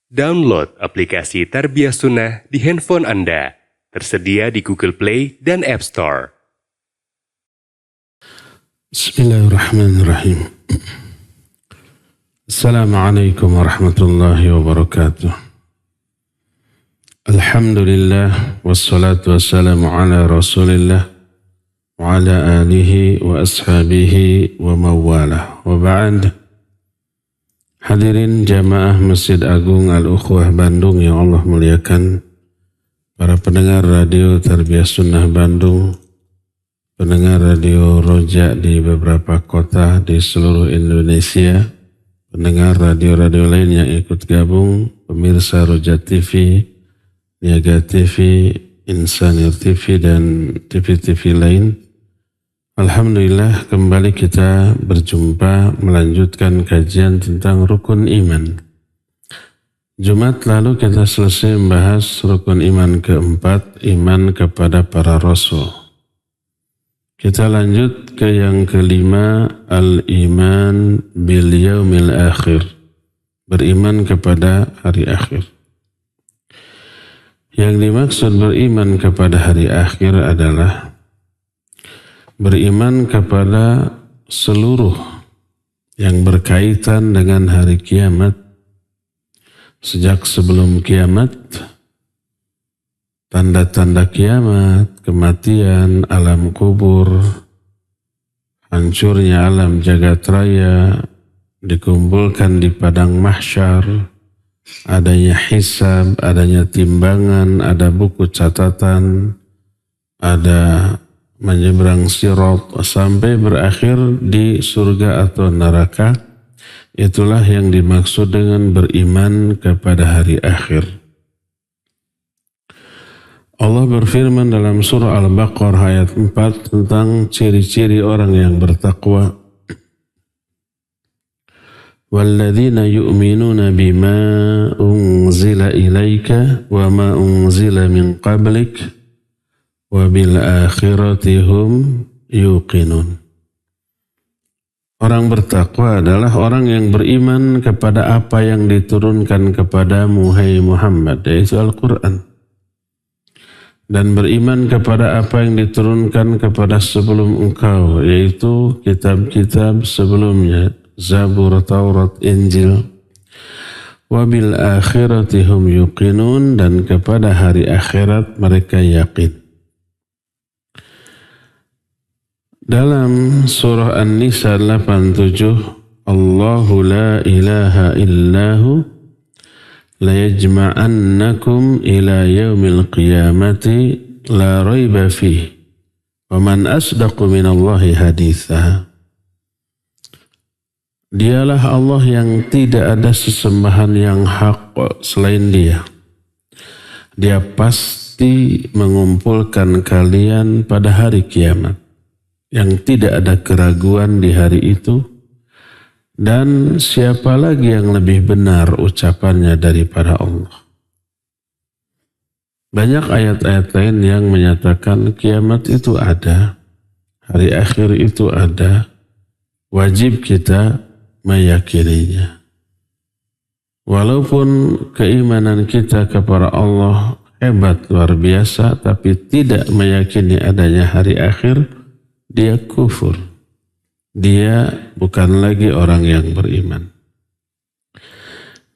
Download aplikasi Tarbiyah Sunnah di handphone Anda. Tersedia di Google Play dan App Store. Bismillahirrahmanirrahim. Assalamualaikum warahmatullahi wabarakatuh. Alhamdulillah wassalatu wassalamu ala Rasulillah wa ala alihi wa ashabihi wa mawalah. Wa ba'd. Hadirin jamaah Masjid Agung Al-Ukhwah Bandung yang Allah muliakan, para pendengar radio Tarbiyah Sunnah Bandung, pendengar radio Roja di beberapa kota di seluruh Indonesia, pendengar radio-radio lain yang ikut gabung, pemirsa Roja TV, Niaga TV, Insanir TV dan TV-TV lain. Alhamdulillah kembali kita berjumpa melanjutkan kajian tentang rukun iman. Jumat lalu kita selesai membahas rukun iman keempat, iman kepada para rasul. Kita lanjut ke yang kelima, al-iman bil yaumil akhir, beriman kepada hari akhir. Yang dimaksud beriman kepada hari akhir adalah beriman kepada seluruh yang berkaitan dengan hari kiamat, sejak sebelum kiamat, tanda-tanda kiamat, kematian, alam kubur, hancurnya alam jagat raya, dikumpulkan di padang mahsyar, adanya hisab, adanya timbangan, ada buku catatan, ada menyeberang sirat sampai berakhir di surga atau neraka. Itulah yang dimaksud dengan beriman kepada hari akhir. Allah berfirman dalam surah Al-Baqarah ayat 4 tentang ciri-ciri orang yang bertakwa. Walladzina yu'minuna bima unzila ilaika wa ma unzila min qablik wabil akhirati hum yuqinun. Orang bertakwa adalah orang yang beriman kepada apa yang diturunkan kepadamu, hai Muhammad, yaitu Al-Quran. Dan beriman kepada apa yang diturunkan kepada sebelum engkau, yaitu kitab-kitab sebelumnya, Zabur, Taurat, Injil. Wabil akhirati hum yuqinun, dan kepada hari akhirat mereka yakin. Dalam surah An-Nisa 87, Allahu la ilaha illahu la yajma'annakum ila yaumil qiyamati la raiba fih wa man asdaqu minallahi haditha. Dialah Allah yang tidak ada sesembahan yang hak selain Dia. Dia pasti mengumpulkan kalian pada hari kiamat, yang tidak ada keraguan di hari itu, dan siapa lagi yang lebih benar ucapannya daripada Allah. Banyak ayat-ayat lain yang menyatakan kiamat itu ada, hari akhir itu ada, wajib kita meyakininya. Walaupun keimanan kita kepada Allah hebat, luar biasa, tapi tidak meyakini adanya hari akhir, dia kufur. Dia bukan lagi orang yang beriman.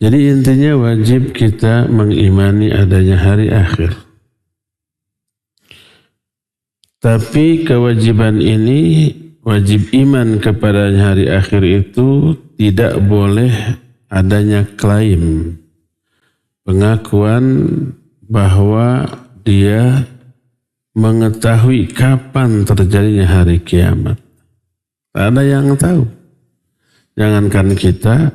Jadi intinya wajib kita mengimani adanya hari akhir. Tapi kewajiban ini, wajib iman kepada hari akhir itu tidak boleh adanya klaim, pengakuan bahwa dia mengetahui kapan terjadinya hari kiamat. Tak ada yang tahu. Jangankan kita,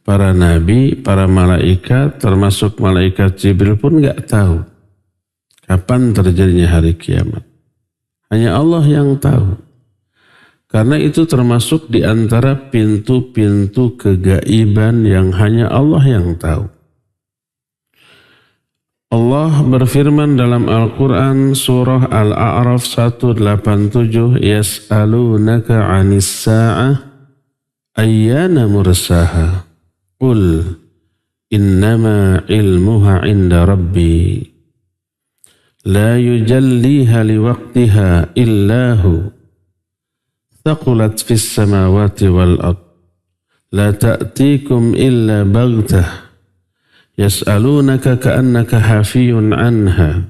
para nabi, para malaikat, termasuk malaikat Jibril pun enggak tahu kapan terjadinya hari kiamat. Hanya Allah yang tahu. Karena itu termasuk di antara pintu-pintu kegaiban yang hanya Allah yang tahu. Allah berfirman dalam Al-Quran surah Al-A'raf 187, Yas'alunaka 'anis sa'ah ayyana mursaha. Qul innama ilmuha inda rabbi la yujalliha liwaqtiha illahu thaqulat fis samawati wal ard la ta'tikum illa baghtah yas'alunaka ka'annaka hafiyun anha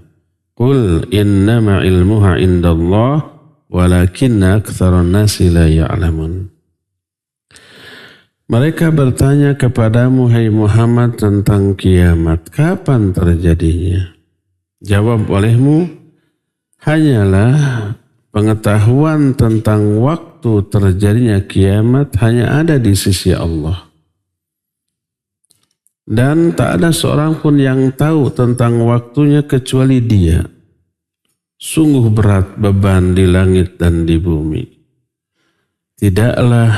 qul innama ilmuha indallah walakinna aktsaran nasi la ya'lamun. Mereka bertanya kepadamu, hai Muhammad, tentang kiamat. Kapan terjadinya? Jawab olehmu, hanyalah pengetahuan tentang waktu terjadinya kiamat hanya ada di sisi Allah. Dan tak ada seorang pun yang tahu tentang waktunya kecuali Dia. Sungguh berat beban di langit dan di bumi. Tidaklah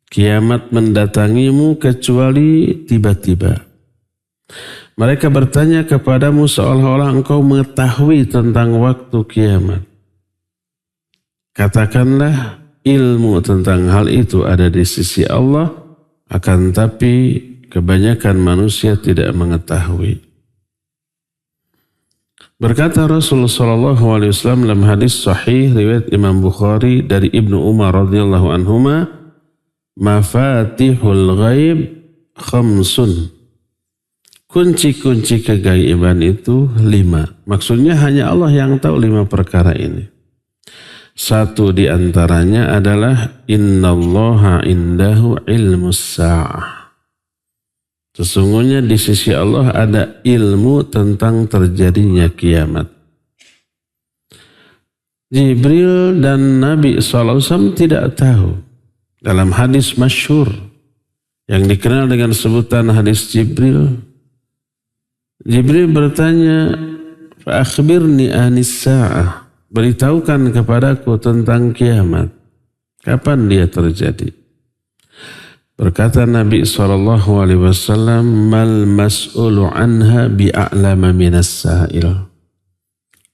kiamat mendatangimu kecuali tiba-tiba. Mereka bertanya kepadamu seolah-olah engkau mengetahui tentang waktu kiamat. Katakanlah, ilmu tentang hal itu ada di sisi Allah, akan tapi kebanyakan manusia tidak mengetahui. Berkata Rasulullah SAW dalam hadis sahih riwayat Imam Bukhari dari Ibnu Umar radhiyallahu anhuma, mafatihul ghaib khamsun. Kunci-kunci kegaiban itu 5. Maksudnya hanya Allah yang tahu 5 perkara ini. Satu di antaranya adalah innallaha indahu ilmus sa'ah. Sesungguhnya di sisi Allah ada ilmu tentang terjadinya kiamat. Jibril dan Nabi SAW tidak tahu. Dalam hadis masyhur yang dikenal dengan sebutan hadis Jibril, Jibril bertanya, fa akhbirni anis sa'ah, beritahukan kepadaku tentang kiamat. Kapan dia terjadi? Berkata Nabi SAW, mal mas'ulu anha bi'a'lama minas sa'il.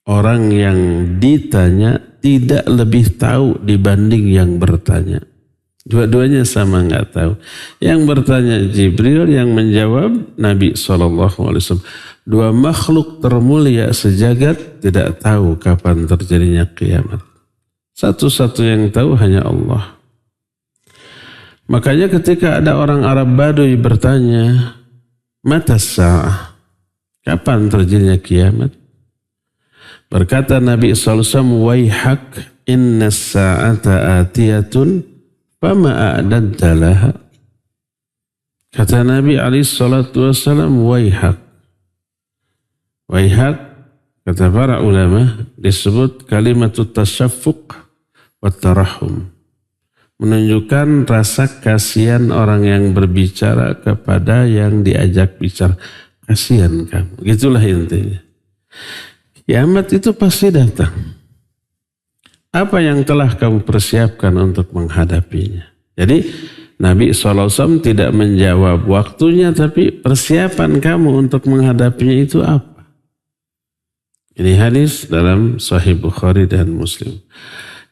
Orang yang ditanya tidak lebih tahu dibanding yang bertanya. Dua-duanya sama nggak tahu. Yang bertanya Jibril, yang menjawab Nabi SAW. 2 makhluk termulia sejagat tidak tahu kapan terjadinya kiamat. Satu-satu yang tahu hanya Allah. Makanya ketika ada orang Arab Baduy bertanya, mata sa'ah, kapan terjadinya kiamat? Berkata Nabi SAW, waihak inna sa'ata atiyatun fama a'dadta laha. Kata Nabi SAW, waihak. Waihak, kata para ulama, disebut kalimatut tasyaffuq wa tarahum. Menunjukkan rasa kasihan orang yang berbicara kepada yang diajak bicara. Kasihan kamu. Gitulah intinya. Kiamat itu pasti datang. Apa yang telah kamu persiapkan untuk menghadapinya? Jadi Nabi SAW tidak menjawab waktunya, tapi persiapan kamu untuk menghadapinya itu apa? Ini hadis dalam Sahih Bukhari dan Muslim.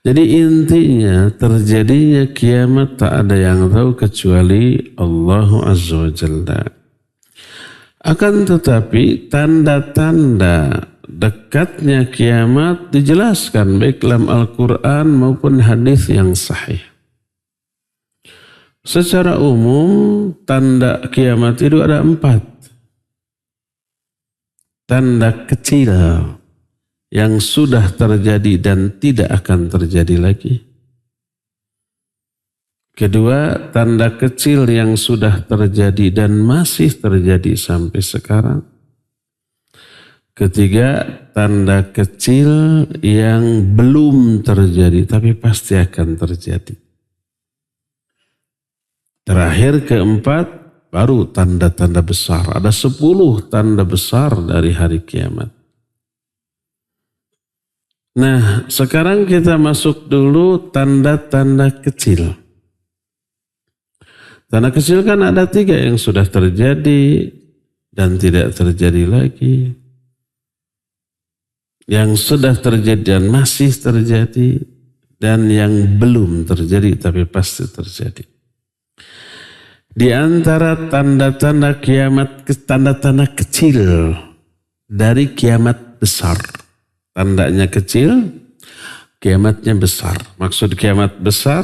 Jadi intinya terjadinya kiamat tak ada yang tahu kecuali Allah Azza wa Jalla. Akan tetapi tanda-tanda dekatnya kiamat dijelaskan baik dalam Al-Quran maupun hadis yang sahih. Secara umum tanda kiamat itu ada 4. Tanda kecil yang sudah terjadi dan tidak akan terjadi lagi. Kedua, tanda kecil yang sudah terjadi dan masih terjadi sampai sekarang. Ketiga, tanda kecil yang belum terjadi tapi pasti akan terjadi. Terakhir, keempat, baru tanda-tanda besar. Ada 10 tanda besar dari hari kiamat. Nah, sekarang kita masuk dulu tanda-tanda kecil. Tanda kecil kan ada 3 yang sudah terjadi dan tidak terjadi lagi. Yang sudah terjadi dan masih terjadi, dan yang belum terjadi tapi pasti terjadi. Di antara tanda-tanda kiamat, tanda-tanda kecil dari kiamat besar. Tandanya kecil, kiamatnya besar. Maksud kiamat besar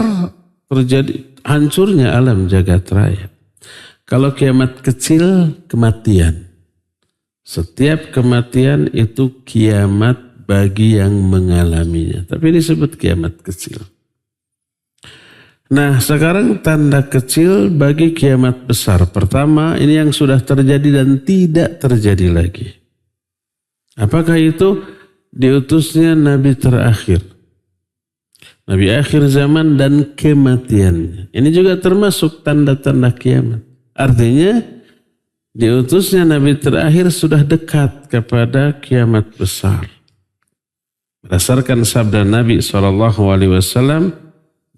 terjadi hancurnya alam jagat raya. Kalau kiamat kecil, kematian. Setiap kematian itu kiamat bagi yang mengalaminya. Tapi disebut kiamat kecil. Nah, sekarang tanda kecil bagi kiamat besar. Pertama, ini yang sudah terjadi dan tidak terjadi lagi. Apakah itu? Diutusnya Nabi terakhir. Nabi akhir zaman dan kematiannya. Ini juga termasuk tanda-tanda kiamat. Artinya, diutusnya Nabi terakhir sudah dekat kepada kiamat besar. Berdasarkan sabda Nabi SAW,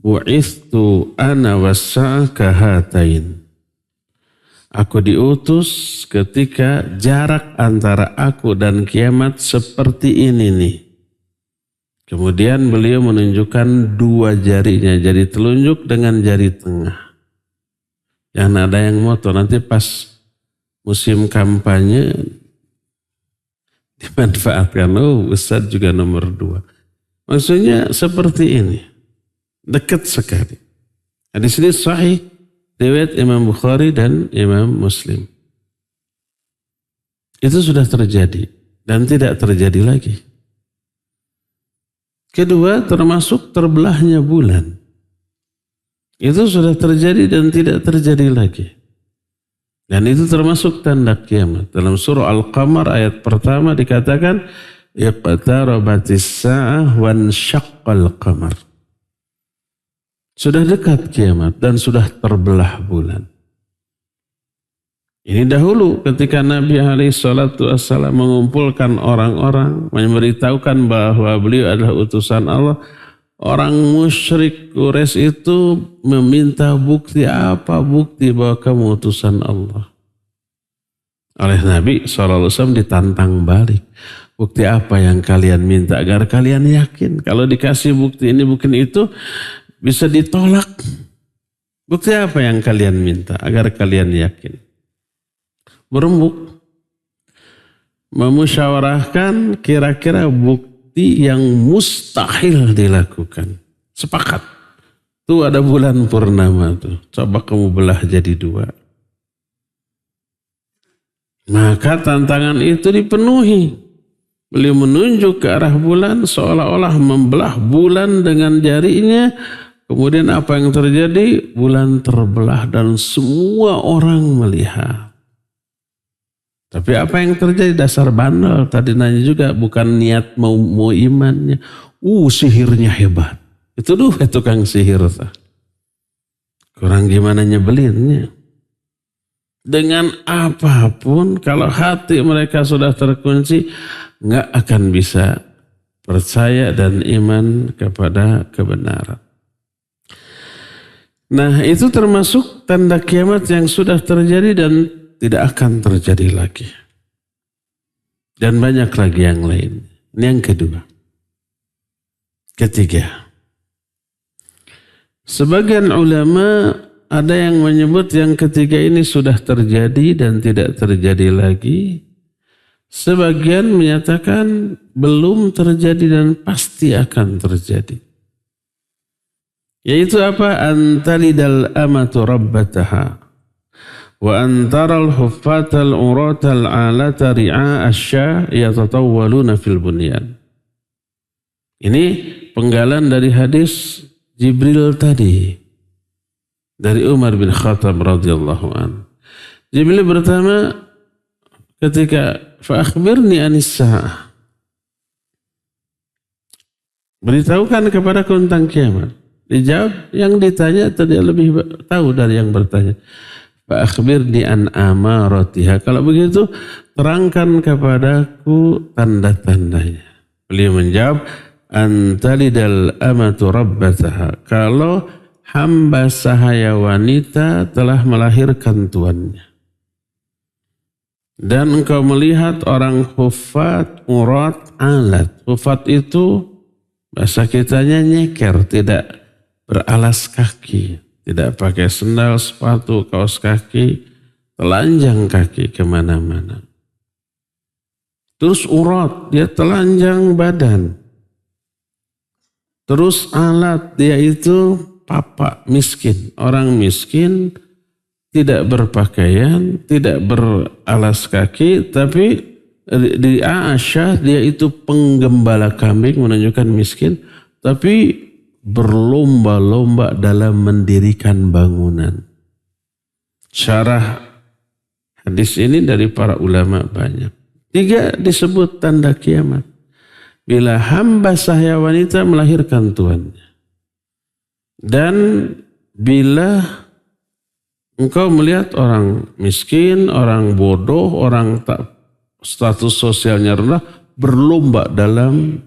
bu'ithtu ana was-sa'a kahatain. Aku diutus ketika jarak antara aku dan kiamat seperti ini nih. Kemudian beliau menunjukkan dua jarinya, jari telunjuk dengan jari tengah. Jangan ada yang moto, nanti pas musim kampanye dimanfaatkan. Oh, Ustadz juga nomor 2. Maksudnya seperti ini. Dekat sekali. Hadis ini sahih riwayat Imam Bukhari dan Imam Muslim. Itu sudah terjadi dan tidak terjadi lagi. Kedua, termasuk terbelahnya bulan. Itu sudah terjadi dan tidak terjadi lagi. Dan itu termasuk tanda kiamat. Dalam surah Al-Qamar ayat pertama dikatakan iqtarabatis sa'ah wansyaqqal qamar. Sudah dekat kiamat dan sudah terbelah bulan. Ini dahulu ketika Nabi SAW mengumpulkan orang-orang, memberitahukan bahwa beliau adalah utusan Allah. Orang musyrik Quraisy itu meminta bukti, apa bukti bahwa kamu utusan Allah. Oleh Nabi SAW ditantang balik. Bukti apa yang kalian minta agar kalian yakin? Kalau dikasih bukti ini bukan itu, bisa ditolak. Bukti apa yang kalian minta agar kalian yakin? Berembuk. Memusyawarahkan kira-kira bukti yang mustahil dilakukan. Sepakat. Tuh ada bulan purnama tuh. Coba kamu belah jadi 2. Maka tantangan itu dipenuhi. Beliau menunjuk ke arah bulan seolah-olah membelah bulan dengan jarinya. Kemudian apa yang terjadi? Bulan terbelah dan semua orang melihat. Tapi apa yang terjadi? Dasar bandel. Tadi nanya juga bukan niat mau imannya. Sihirnya hebat. Itu tukang sihir. Kurang gimana nyebelinnya. Dengan apapun kalau hati mereka sudah terkunci, nggak akan bisa percaya dan iman kepada kebenaran. Nah, itu termasuk tanda kiamat yang sudah terjadi dan tidak akan terjadi lagi. Dan banyak lagi yang lain. Ini yang kedua. Ketiga. Sebagian ulama ada yang menyebut yang ketiga ini sudah terjadi dan tidak terjadi lagi. Sebagian menyatakan belum terjadi dan pasti akan terjadi. Yaitu apa? Antalidal amatu rabbataha wa antaral huffatal uratal alata ri'a asya yatatawwaluna fil bunyan. Ini penggalan dari hadis Jibril tadi dari Umar bin Khattab radhiyallahu anhu. Jibril pertama ketika fa akhbirni anis sa'ah. Beritahukan kepadaku tentang kiamat. Dijawab yang ditanya tadi lebih tahu dari yang bertanya. Fa akhbirni an amaratiha. Kalau begitu terangkan kepadaku tanda-tandanya. Beliau menjawab antalidal amatu rabbataha. Kalau hamba sahaya wanita telah melahirkan tuannya. Dan engkau melihat orang hufat, urat, alat. Hufat itu bahasa kitanya nyeker, tidak beralas kaki. tidak pakai sendal, sepatu, kaos kaki, telanjang kaki kemana-mana. Terus urat, dia telanjang badan. Terus alat, dia itu papa, miskin. Orang miskin tidak berpakaian, tidak beralas kaki, tapi di Aisyah dia itu penggembala kambing, menunjukkan miskin, tapi berlomba-lomba dalam mendirikan bangunan. Syarah hadis ini dari para ulama banyak. 3 disebut tanda kiamat. Bila hamba sahaya wanita melahirkan tuannya. Dan bila engkau melihat orang miskin, orang bodoh, orang tak status sosialnya rendah, berlomba dalam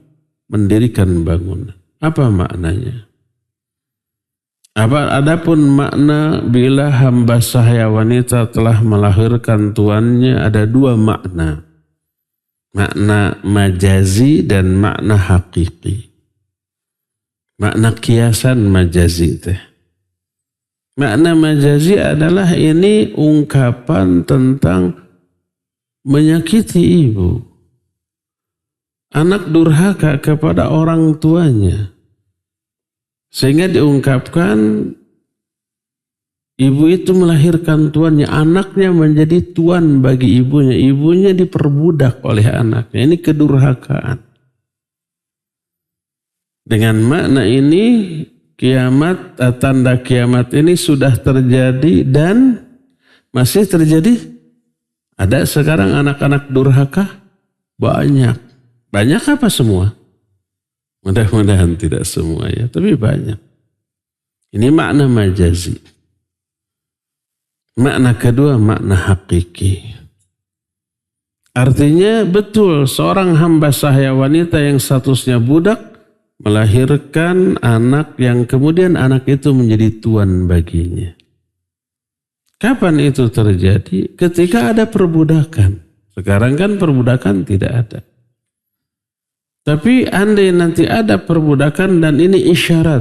mendirikan bangunan. Apa maknanya? Adapun makna bila hamba sahaya wanita telah melahirkan tuannya ada 2 makna. Makna majazi dan makna hakiki. Makna kiasan majazi teh. Makna majazi adalah ini ungkapan tentang menyakiti ibu. Anak durhaka kepada orang tuanya. Sehingga diungkapkan ibu itu melahirkan tuannya, anaknya menjadi tuan bagi ibunya. Ibunya diperbudak oleh anaknya. Ini kedurhakaan. Dengan makna ini kiamat, tanda kiamat ini sudah terjadi dan masih terjadi. Ada sekarang anak-anak durhaka? Banyak. Banyak apa semua? Mudah-mudahan tidak semua ya, tapi banyak. Ini makna majazi. Makna kedua, makna hakiki. Artinya betul seorang hamba sahaya wanita yang statusnya budak melahirkan anak yang kemudian anak itu menjadi tuan baginya. Kapan itu terjadi? Ketika ada perbudakan. Sekarang kan perbudakan tidak ada. Tapi andai nanti ada perbudakan dan ini isyarat.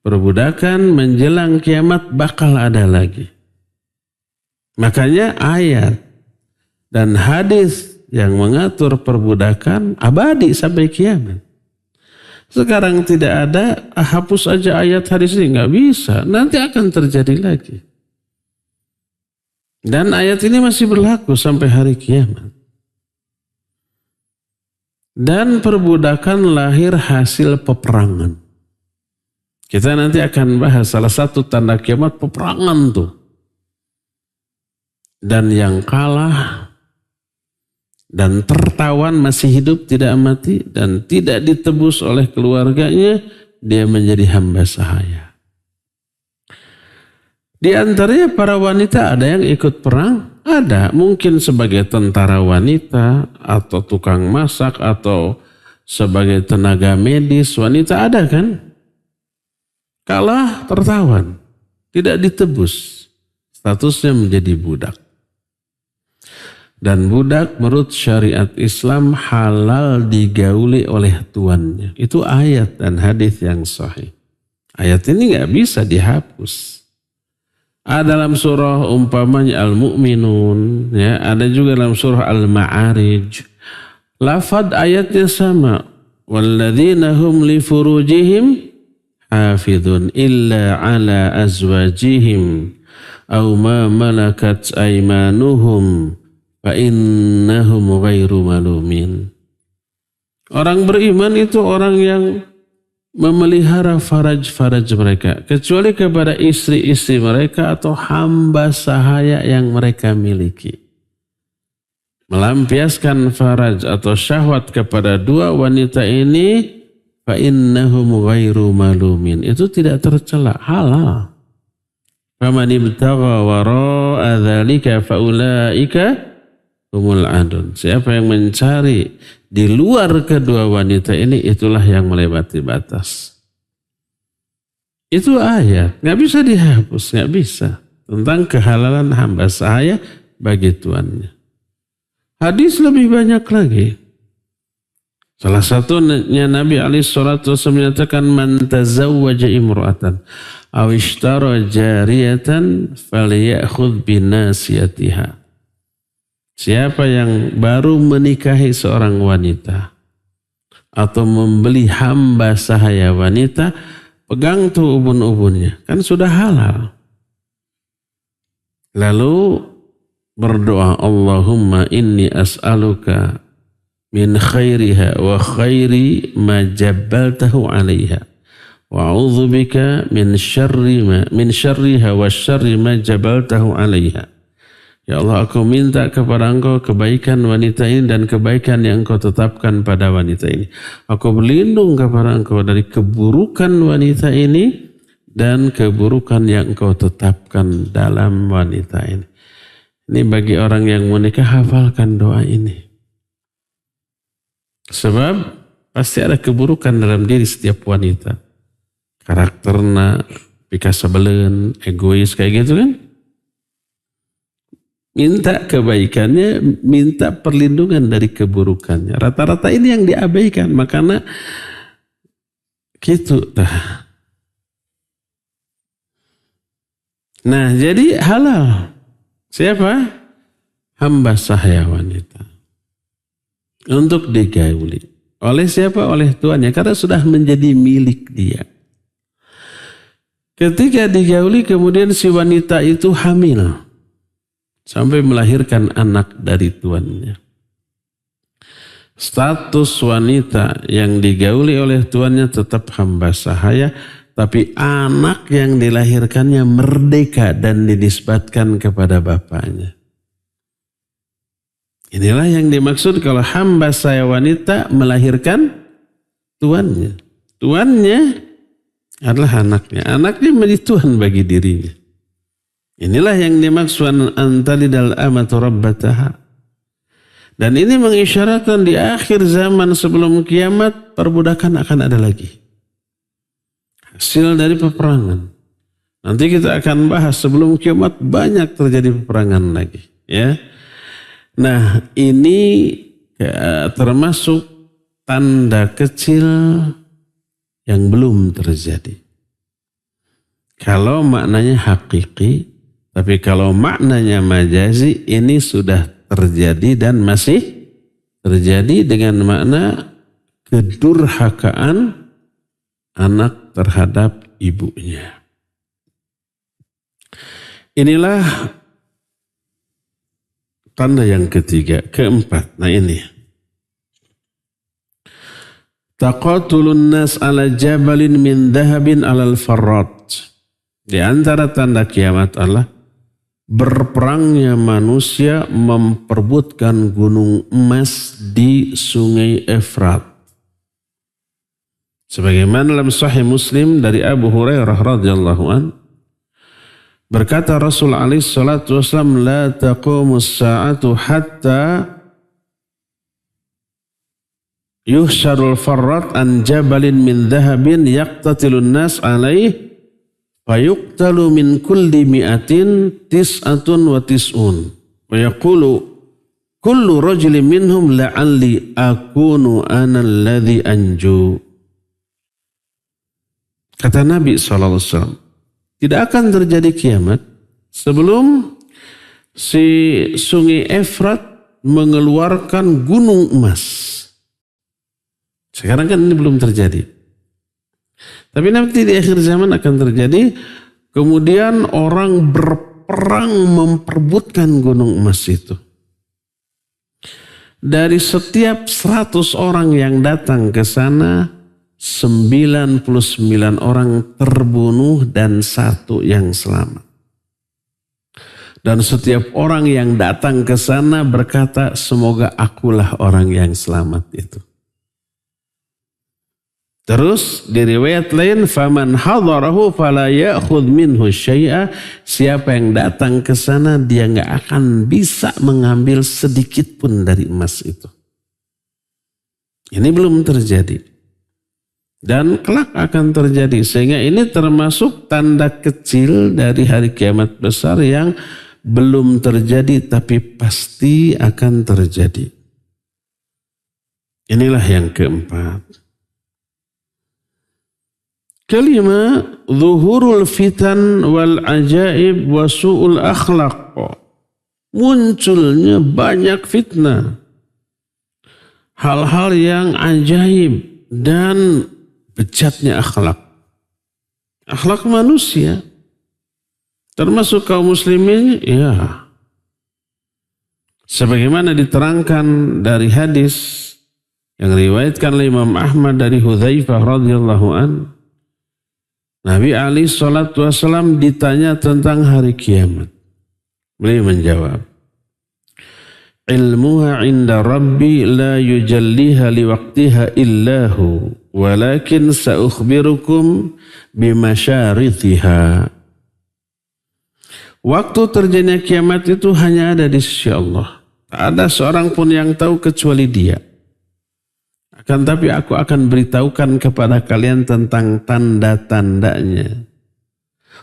Perbudakan menjelang kiamat bakal ada lagi. Makanya ayat dan hadis yang mengatur perbudakan abadi sampai kiamat. Sekarang tidak ada, hapus aja ayat hadis ini. Nggak bisa, nanti akan terjadi lagi. Dan ayat ini masih berlaku sampai hari kiamat. Dan perbudakan lahir hasil peperangan. Kita nanti akan bahas salah satu tanda kiamat peperangan tuh. Dan yang kalah dan tertawan masih hidup tidak mati dan tidak ditebus oleh keluarganya, dia menjadi hamba sahaya. Di antaranya para wanita ada yang ikut perang, ada mungkin sebagai tentara wanita atau tukang masak atau sebagai tenaga medis wanita ada kan? Kalah tertawan, tidak ditebus, statusnya menjadi budak. Dan budak menurut syariat Islam halal digauli oleh tuannya. Itu ayat dan hadis yang sahih. Ayat ini nggak bisa dihapus. Ada dalam surah umpamanya Al-Mu'minun, ya, ada juga dalam surah Al-Ma'arij. Lafad ayatnya sama. Walladzina hum li furujihim hafidhun illa ala azwajihim aw ma malakat aymanuhum fa innahum ghairu malumin. Orang beriman itu orang yang memelihara faraj-faraj mereka, kecuali kepada istri-istri mereka atau hamba sahaya yang mereka miliki. Melampiaskan faraj atau syahwat kepada 2 wanita ini, fa innahum ghairu malumin. Itu tidak tercela, halal. Faman ibtagha wara'a dzalika fa ulaika humul adun. Siapa yang mencari di luar kedua wanita ini, itulah yang melewati batas. Itu ayat, nggak bisa dihapus, nggak bisa. Tentang kehalalan hamba sahaya bagi tuannya. Hadis lebih banyak lagi. Salah satunya Nabi alaihi salatu wasallam menyatakan man tazawwaja imra'atan. aw ishtara jariyatan falyakhudh binasiyatiha. Siapa yang baru menikahi seorang wanita atau membeli hamba sahaya wanita, pegang tuh ubun-ubunnya, kan sudah halal. Lalu berdoa, Allahumma inni as'aluka min khairiha wa khairi ma jabbaltahu alaiha wa a'udzubika min syarriha wa syarri ma jabbaltahu alaiha. Ya Allah, aku minta kepada Engkau kebaikan wanita ini dan kebaikan yang Engkau tetapkan pada wanita ini. Aku berlindung kepada Engkau dari keburukan wanita ini dan keburukan yang Engkau tetapkan dalam wanita ini. Ini bagi orang yang menikah, hafalkan doa ini. Sebab pasti ada keburukan dalam diri setiap wanita. Karakternya, pika sebelen, egois kayak gitu kan. Minta kebaikannya, minta perlindungan dari keburukannya. Rata-rata ini yang diabaikan, makanya gitu. Nah, jadi halal. Siapa? Hamba sahaya wanita. Untuk digauli. Oleh siapa? Oleh tuannya. Karena sudah menjadi milik dia. Ketika digauli, kemudian si wanita itu hamil. Sampai melahirkan anak dari tuannya. Status wanita yang digauli oleh tuannya tetap hamba sahaya, tapi anak yang dilahirkannya merdeka dan dinisbatkan kepada bapaknya. Inilah yang dimaksud kalau hamba sahaya wanita melahirkan tuannya. Tuannya adalah anaknya. Anaknya menjadi tuan bagi dirinya. Inilah yang dimaksud antalidal amatu rabbataha. Dan ini mengisyaratkan di akhir zaman sebelum kiamat perbudakan akan ada lagi. Hasil dari peperangan. Nanti kita akan bahas sebelum kiamat banyak terjadi peperangan lagi. Ya. Nah, ini termasuk tanda kecil yang belum terjadi. Kalau maknanya hakiki, tapi kalau maknanya majazi, ini sudah terjadi dan masih terjadi dengan makna kedurhakaan anak terhadap ibunya. Inilah tanda yang ketiga, keempat. Nah ini. Taqatulun nas ala jabalin min dhahabin alal farrat. Di antara tanda kiamat Allah, berperangnya manusia memperebutkan gunung emas di sungai Efrat. Sebagaimana dalam Sahih Muslim dari Abu Hurairah radhiyallahu an, berkata Rasul alaihi salatu wasallam, la taqumus sa'atu hatta yuhsyarul farrat an jabalin min dhahabin yaqtatilun nas alaih fayuqtalu min kulli mi'atin tis'atun wa tis'un wa yaqulu kullu rajulin minhum la'alli akunu ana alladhi anju. Kata Nabi SAW, tidak akan terjadi kiamat sebelum si sungai Efrat mengeluarkan gunung emas. Sekarang kan ini belum terjadi. Tapi nanti di akhir zaman akan terjadi, kemudian orang berperang memperebutkan gunung emas itu. Dari setiap 100 orang yang datang ke sana, 99 orang terbunuh dan 1 yang selamat. Dan setiap orang yang datang ke sana berkata, semoga akulah orang yang selamat itu. Terus di riwayat lain, faman hadarahu fala ya'khudh minhu syai'a, siapa yang datang ke sana dia enggak akan bisa mengambil sedikit pun dari emas itu. Ini belum terjadi. Dan kelak akan terjadi, sehingga ini termasuk tanda kecil dari hari kiamat besar yang belum terjadi tapi pasti akan terjadi. Inilah yang keempat. Kelima, zuhurul fitan wal ajaib wa su'ul akhlaq. Munculnya banyak fitnah, hal-hal yang ajaib dan bejatnya akhlak. Akhlak manusia, termasuk kaum muslimin, ya. Sebagaimana diterangkan dari hadis yang riwayatkan oleh Imam Ahmad dari Hudzaifah radhiyallahu an, Nabi alaihi salatu wasallam ditanya tentang hari kiamat. Beliau menjawab, ilmuha inda rabbi la yujalliha liwaqtiha illahu walakin sa'ukhbirukum bimasyarithiha. Waktu terjadinya kiamat itu hanya ada di sisi Allah. Tak ada seorang pun yang tahu kecuali Dia. Akan tapi aku akan beritahukan kepada kalian tentang tanda-tandanya.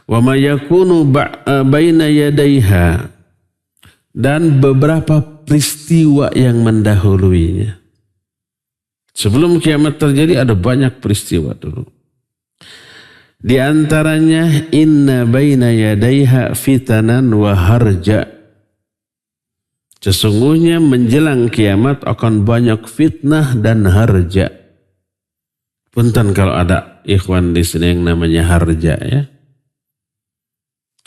Wa ma yakunu baina yadaiha, dan beberapa peristiwa yang mendahuluinya. Sebelum kiamat terjadi ada banyak peristiwa dulu. Di antaranya inna baina yadaiha fitanan wa harja. Sesungguhnya menjelang kiamat akan banyak fitnah dan harja. Punten kalau ada ikhwan di sini yang namanya harja, ya.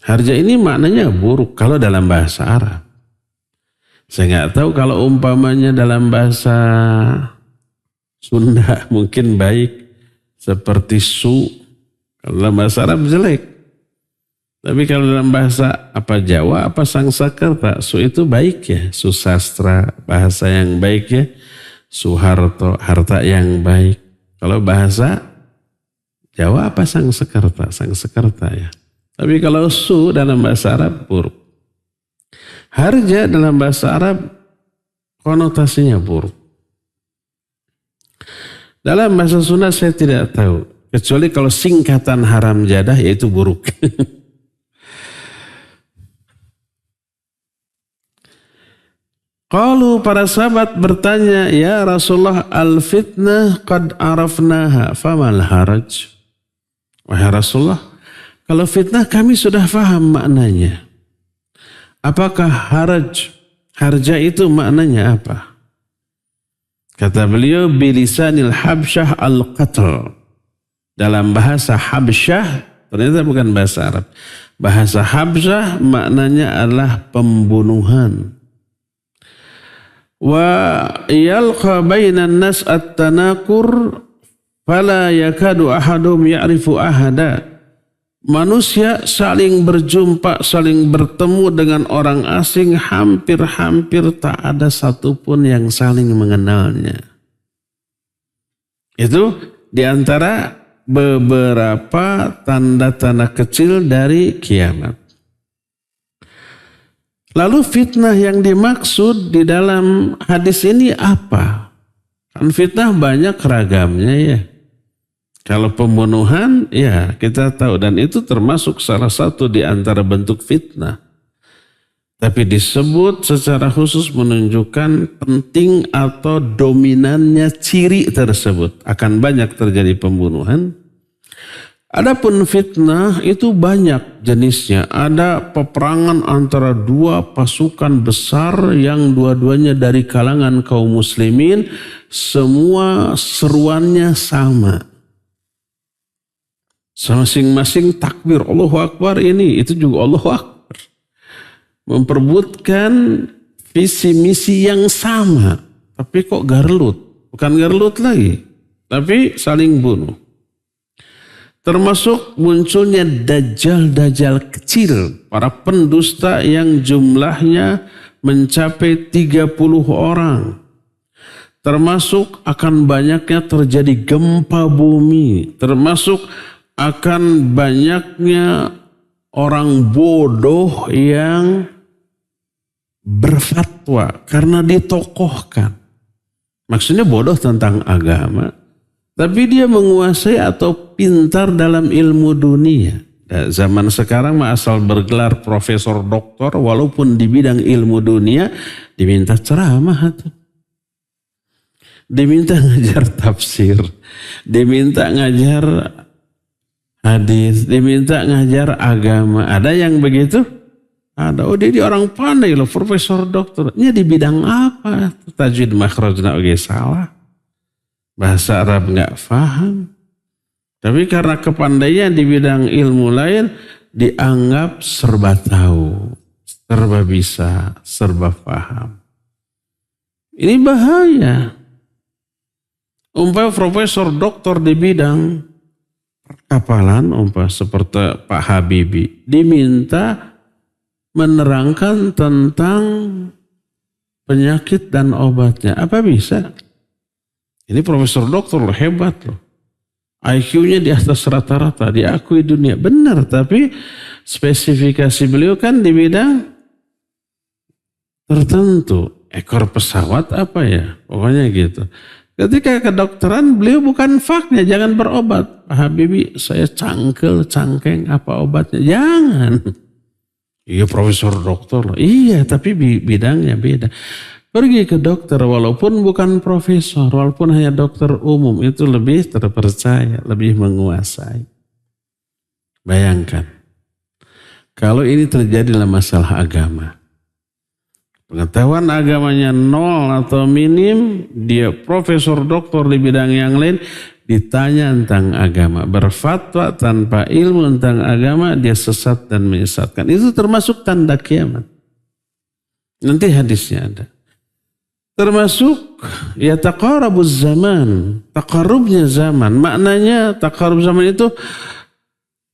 Harja ini maknanya buruk kalau dalam bahasa Arab. Saya nggak tahu kalau umpamanya dalam bahasa Sunda mungkin baik, seperti su. Kalau dalam bahasa Arab jelek. Tapi kalau dalam bahasa apa Jawa, apa Sangsakerta, su itu baik ya. Su sastra, bahasa yang baik ya. Suharto, harta yang baik. Kalau bahasa Jawa apa Sangsakerta? Sangsakerta ya. Tapi kalau su dalam bahasa Arab buruk. Harja dalam bahasa Arab konotasinya buruk. Dalam bahasa Sunda saya tidak tahu. Kecuali kalau singkatan haram jadah yaitu buruk. Qalu, para sahabat bertanya, ya Rasulullah, al-fitnah qad arafnaha famal haraj. Wahai Rasulullah, kalau fitnah kami sudah faham maknanya. Apakah haraj? Harja itu maknanya apa? Kata beliau, bilisanil habsyah al-qatl. Dalam bahasa Habsyah, ternyata bukan bahasa Arab. Bahasa Habsyah maknanya adalah pembunuhan. Wa yalqa bainan nas at-tanakur fala yakadu ahadum ya'rifu ahada. Manusia saling berjumpa, saling bertemu dengan orang asing, hampir-hampir tak ada satupun yang saling mengenalnya. Itu diantara beberapa tanda-tanda kecil dari kiamat. Lalu fitnah yang dimaksud di dalam hadis ini apa? Kan fitnah banyak ragamnya ya. Kalau pembunuhan, ya kita tahu. Dan itu termasuk salah satu di antara bentuk fitnah. Tapi disebut secara khusus menunjukkan penting atau dominannya ciri tersebut. Akan banyak terjadi pembunuhan. Adapun fitnah itu banyak jenisnya. Ada peperangan antara dua pasukan besar yang dua-duanya dari kalangan kaum muslimin. Semua seruannya sama. Masing-masing takbir Allahu Akbar ini, itu juga Allahu Akbar. Memperebutkan visi misi yang sama. Tapi kok garlut? Bukan garlut lagi. Tapi saling bunuh. Termasuk munculnya dajjal-dajjal kecil. Para pendusta yang jumlahnya mencapai 30 orang. Termasuk akan banyaknya terjadi gempa bumi. Termasuk akan banyaknya orang bodoh yang berfatwa karena ditokohkan. Maksudnya bodoh tentang agama, tapi dia menguasai atau pintar dalam ilmu dunia. Nah, zaman sekarang asal bergelar profesor doktor, walaupun di bidang ilmu dunia, diminta ceramah tuh. Diminta ngajar tafsir, diminta ngajar hadis, diminta ngajar agama. Ada yang begitu? Ada. Oh dia orang pandai loh, profesor doktor. Nya di bidang apa? Tajwid makhrajna oge salah. Bahasa Arab nggak paham. Tapi karena kepandaian di bidang ilmu lain dianggap serba tahu, serba bisa, serba paham. Ini bahaya. Umpama profesor doktor di bidang perkapalan, umpama seperti Pak Habibie, diminta menerangkan tentang penyakit dan obatnya. Apa bisa? Ini profesor doktor loh, hebat loh. IQ-nya di atas rata-rata, diakui dunia. Benar, tapi spesifikasi beliau kan di bidang tertentu. Ekor pesawat apa ya? Pokoknya gitu. Ketika kedokteran, beliau bukan faknya, jangan berobat. Pak Habibie, saya cangkeng, apa obatnya? Jangan. Iya profesor dokter. Iya, tapi bidangnya beda. Pergi ke dokter walaupun bukan profesor, walaupun hanya dokter umum, itu lebih terpercaya, lebih menguasai. Bayangkan, kalau ini terjadi dalam masalah agama. Pengetahuan agamanya nol atau minim, dia profesor doktor di bidang yang lain, ditanya tentang agama. Berfatwa tanpa ilmu tentang agama, dia sesat dan menyesatkan. Itu termasuk tanda kiamat. Nanti hadisnya ada. Termasuk ya taqarabuz zaman, taqarrubnya zaman. Maknanya taqarrub zaman itu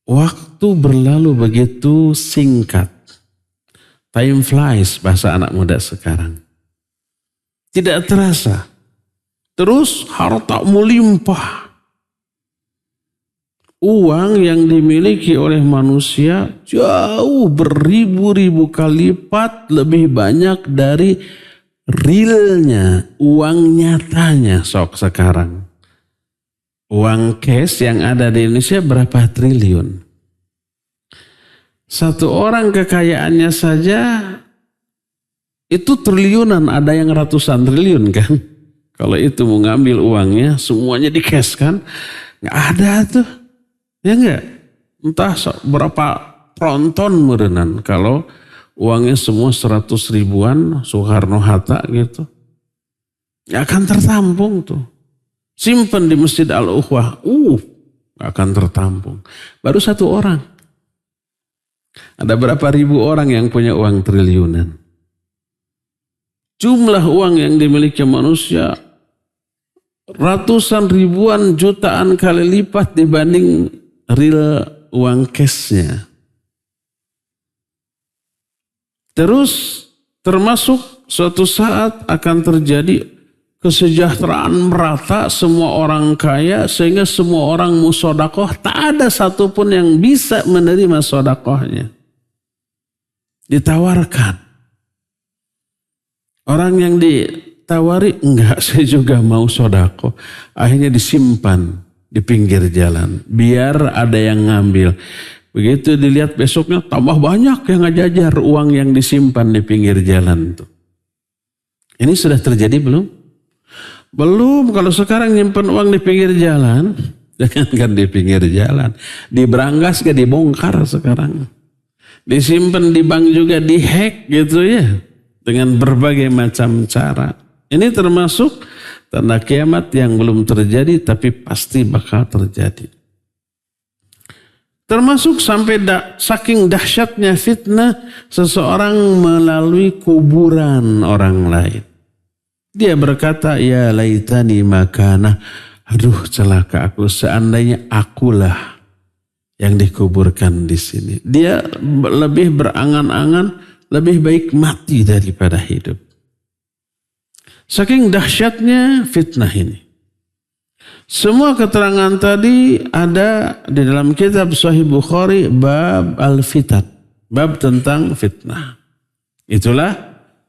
waktu berlalu begitu singkat. Time flies bahasa anak muda sekarang. Tidak terasa. Terus harta melimpah. Uang yang dimiliki oleh manusia jauh beribu-ribu kali lipat lebih banyak dari realnya, uang nyatanya sok sekarang. Uang cash yang ada di Indonesia berapa triliun? Satu orang kekayaannya saja itu triliunan, ada yang ratusan triliun kan. Kalau itu mau ngambil uangnya semuanya di cash kan, nggak ada tuh. Ya enggak? Entah berapa tronton merenan kalau uangnya semua 100 ribuan, Soekarno-Hatta gitu. Gak akan tertampung tuh. Simpan di Masjid Al-Ukhwah. Gak akan tertampung. Baru satu orang. Ada berapa ribu orang yang punya uang triliunan. Jumlah uang yang dimiliki manusia ratusan ribuan jutaan kali lipat dibanding real uang cashnya. Terus termasuk suatu saat akan terjadi kesejahteraan merata, semua orang kaya sehingga semua orang musodakoh, tak ada satupun yang bisa menerima sodakohnya. Ditawarkan. Orang yang ditawari, enggak saya juga mau sodakoh. Akhirnya disimpan di pinggir jalan. Biar ada yang ngambil. Begitu dilihat besoknya tambah banyak yang ngajajar uang yang disimpan di pinggir jalan tuh. Ini sudah terjadi belum? Belum. Kalau sekarang nyimpan uang di pinggir jalan, jangankan di pinggir jalan, di Brangas gak dibongkar sekarang. Disimpan di bank juga dihack gitu ya, dengan berbagai macam cara. Ini termasuk tanda kiamat yang belum terjadi tapi pasti bakal terjadi. Termasuk sampai saking dahsyatnya fitnah seseorang melalui kuburan orang lain. Dia berkata, ya laitani makana, aduh celaka aku, seandainya akulah yang dikuburkan di sini. Dia lebih berangan-angan, lebih baik mati daripada hidup. Saking dahsyatnya fitnah ini. Semua keterangan tadi ada di dalam kitab Sahih Bukhari bab al-fitan, bab tentang fitnah. Itulah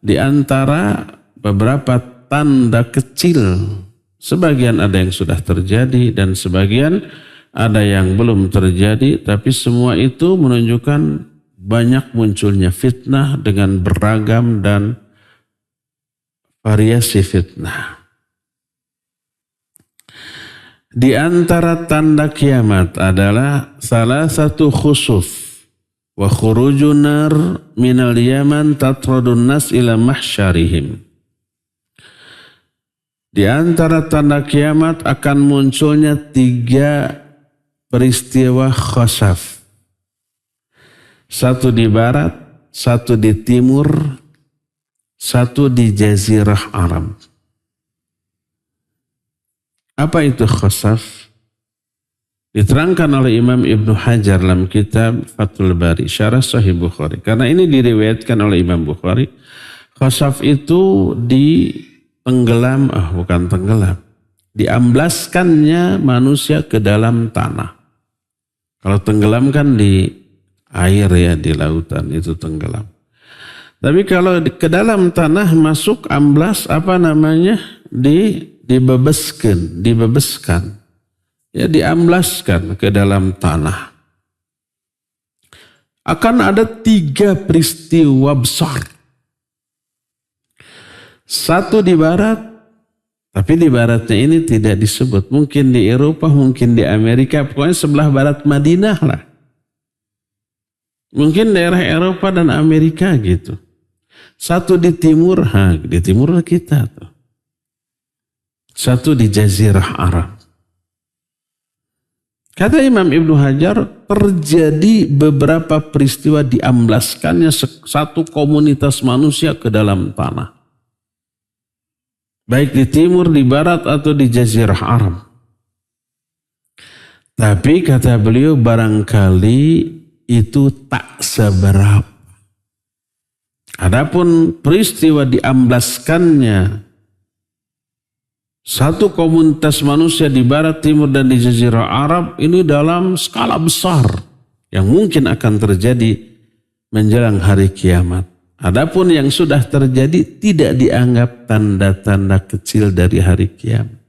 di antara beberapa tanda kecil. Sebagian ada yang sudah terjadi dan sebagian ada yang belum terjadi, tapi semua itu menunjukkan banyak munculnya fitnah dengan beragam dan variasi fitnah. Di antara tanda kiamat adalah salah satu khusuf wa khurujun nar minal yaman tatradun nas ila mahsyarihim. Di antara tanda kiamat akan munculnya 3 peristiwa khasaf. 1 di barat, 1 di timur, 1 di Jazirah Arab. Apa itu khasaf? Diterangkan oleh Imam Ibnu Hajar dalam kitab Fathul Bari, Syarah Sahih Bukhari. Karena ini diriwayatkan oleh Imam Bukhari. Khasaf itu bukan tenggelam. Diamblaskannya manusia ke dalam tanah. Kalau tenggelam kan di air ya, di lautan itu tenggelam. Tapi kalau ke dalam tanah masuk amblas dibebeskan, ya diamblaskan ke dalam tanah. Akan ada 3 peristiwa besar. 1 di barat, tapi di baratnya ini tidak disebut. Mungkin di Eropa, mungkin di Amerika, pokoknya sebelah barat Madinah lah. Mungkin daerah Eropa dan Amerika gitu. 1 di timur, di timur kita tuh. 1 di Jazirah Arab. Kata Imam Ibnu Hajar, terjadi beberapa peristiwa diamblaskannya satu komunitas manusia ke dalam tanah. Baik di timur, di barat, atau di Jazirah Arab. Tapi kata beliau, barangkali itu tak seberapa. Adapun peristiwa diamblaskannya satu komunitas manusia di barat, timur, dan di Jazirah Arab ini dalam skala besar yang mungkin akan terjadi menjelang hari kiamat. Adapun yang sudah terjadi tidak dianggap tanda-tanda kecil dari hari kiamat.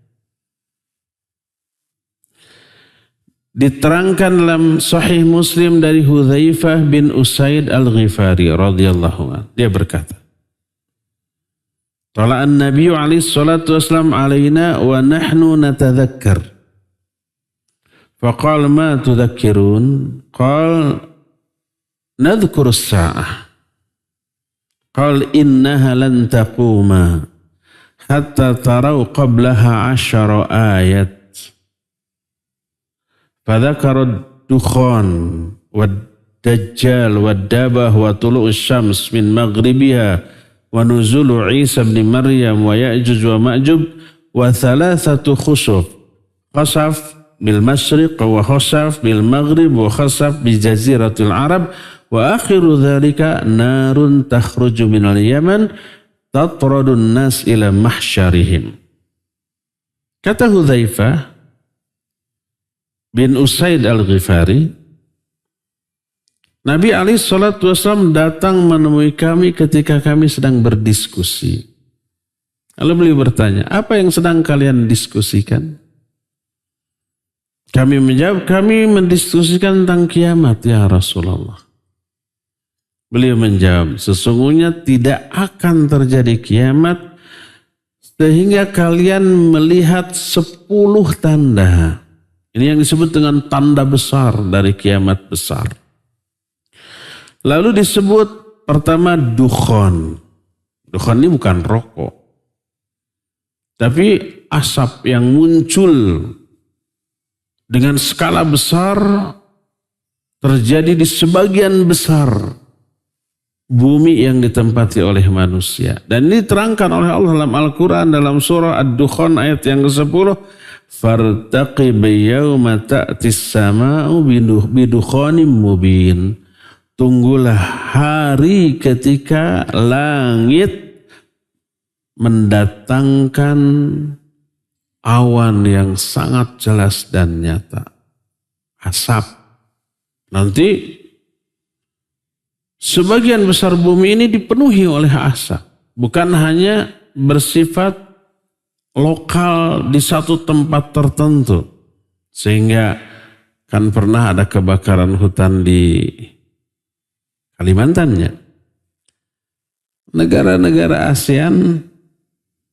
Diterangkan dalam Sahih Muslim dari Hudzaifah bin Usaid Al-Ghifari radhiyallahu anhu. Dia berkata, Tala'an Nabi alaihi salatu wassalam alaina wa nahnu natadhakkar. Faqal ma tudhakkirun? Qal nadhkuru as-sa'ah. Qal innaha lan taquma hatta taraw qablaha 10 ayat. Fadhakara ad-dukhan wad-dajjal wad-dabah wa tulu'us syams min maghribiha wa nuzulu Isa bin Maryam wa Ya'juj wa Ma'juj wa 3 khusuf. Khasaf bil masyriq wa khasaf bil maghrib wa khasaf bi jaziratul Arab wa akhiru dhalika narun takhruju minal Yaman tatradun nas ila mahsyarihim. Kata Hudzaifah bin Usaid Al-Ghifari, Nabi SAW datang menemui kami ketika kami sedang berdiskusi. Lalu beliau bertanya, apa yang sedang kalian diskusikan? Kami menjawab, kami mendiskusikan tentang kiamat ya Rasulullah. Beliau menjawab, sesungguhnya tidak akan terjadi kiamat sehingga kalian melihat 10 tanda. Ini yang disebut dengan tanda besar dari kiamat besar. Lalu disebut pertama dukhan. Dukhan ini bukan rokok. Tapi asap yang muncul dengan skala besar terjadi di sebagian besar bumi yang ditempati oleh manusia. Dan ini diterangkan oleh Allah dalam Al-Quran dalam surah Ad-Dukhan ayat yang ke-10. Fartaqib yawma ta'tis sama'u bidukhanim mubin. Tunggulah hari ketika langit mendatangkan awan yang sangat jelas dan nyata. Asap. Nanti sebagian besar bumi ini dipenuhi oleh asap. Bukan hanya bersifat lokal di satu tempat tertentu. Sehingga kan pernah ada kebakaran hutan di Kalimantannya. Negara-negara ASEAN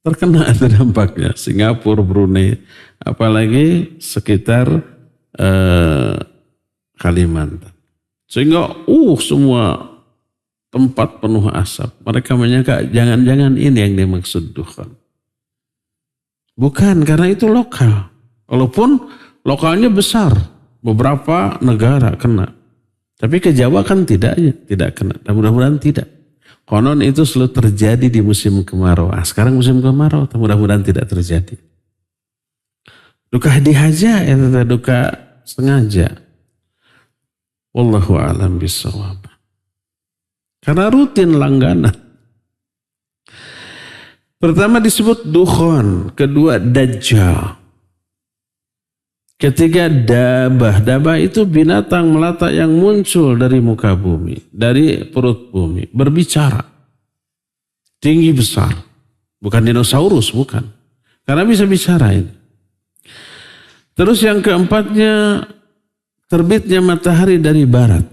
terkena itu dampaknya. Singapura, Brunei, apalagi sekitar Kalimantan. Sehingga semua tempat penuh asap. Mereka menyangka jangan-jangan ini yang dimaksud dukhan. Bukan, karena itu lokal. Walaupun lokalnya besar, beberapa negara kena. Tapi ke Jawa kan tidak kena. Dan mudah-mudahan tidak. Konon itu selalu terjadi di musim kemarau. Sekarang musim kemarau, mudah-mudahan tidak terjadi. Duka dihaja, itu duka sengaja. Wallahu a'lam bishawab. Karena rutin langganan. Pertama disebut dukhon, kedua dajjal. Ketiga dabah. Dabah itu binatang melata yang muncul dari muka bumi, dari perut bumi, berbicara. Tinggi besar. Bukan dinosaurus, bukan. Karena bisa bicara ini. Terus yang keempatnya terbitnya matahari dari barat.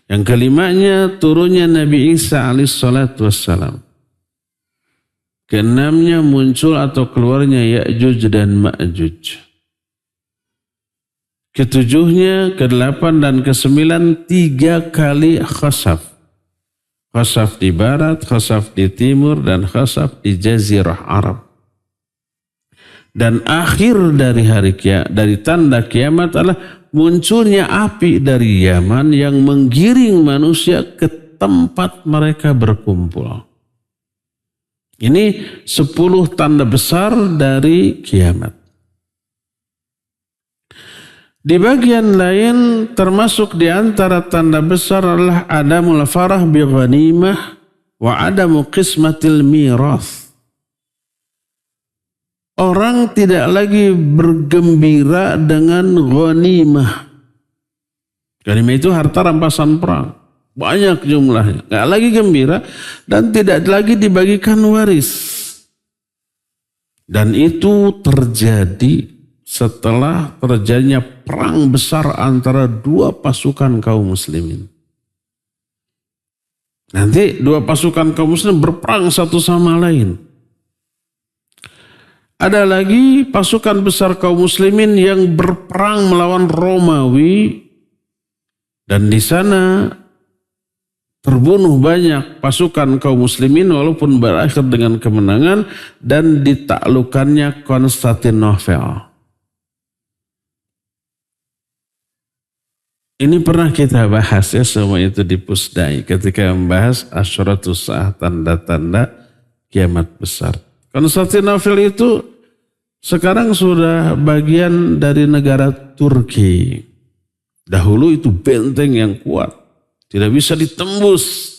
Yang kelimanya turunnya Nabi Isa alaihissalatu wassalam. Keenamnya muncul atau keluarnya Ya'juj dan Ma'juj. Ketujuhnya, kedelapan dan kesembilan 3 kali khasaf. Khasaf di barat, khasaf di timur, dan khasaf di jazirah Arab. Dan akhir dari tanda kiamat adalah munculnya api dari Yaman yang menggiring manusia ke tempat mereka berkumpul. Ini 10 tanda besar dari kiamat. Di bagian lain termasuk di antara tanda besar adalah adamul farah bi ghanimah wa adamu qismatil mirath. Orang tidak lagi bergembira dengan ghanimah. Ghanimah itu harta rampasan perang. Banyak jumlahnya. Nggak lagi gembira dan tidak lagi dibagikan waris. Dan itu terjadi setelah terjadinya perang besar antara 2 pasukan kaum muslimin. Nanti 2 pasukan kaum muslim berperang satu sama lain. Ada lagi pasukan besar kaum muslimin yang berperang melawan Romawi dan di sana terbunuh banyak pasukan kaum muslimin walaupun berakhir dengan kemenangan dan ditaklukkannya Konstantinopel. Ini pernah kita bahas ya, semua itu di Pusdai ketika membahas Asyratus Sa'ah, tanda-tanda kiamat besar. Konstantinopel itu sekarang sudah bagian dari negara Turki. Dahulu itu benteng yang kuat. Tidak bisa ditembus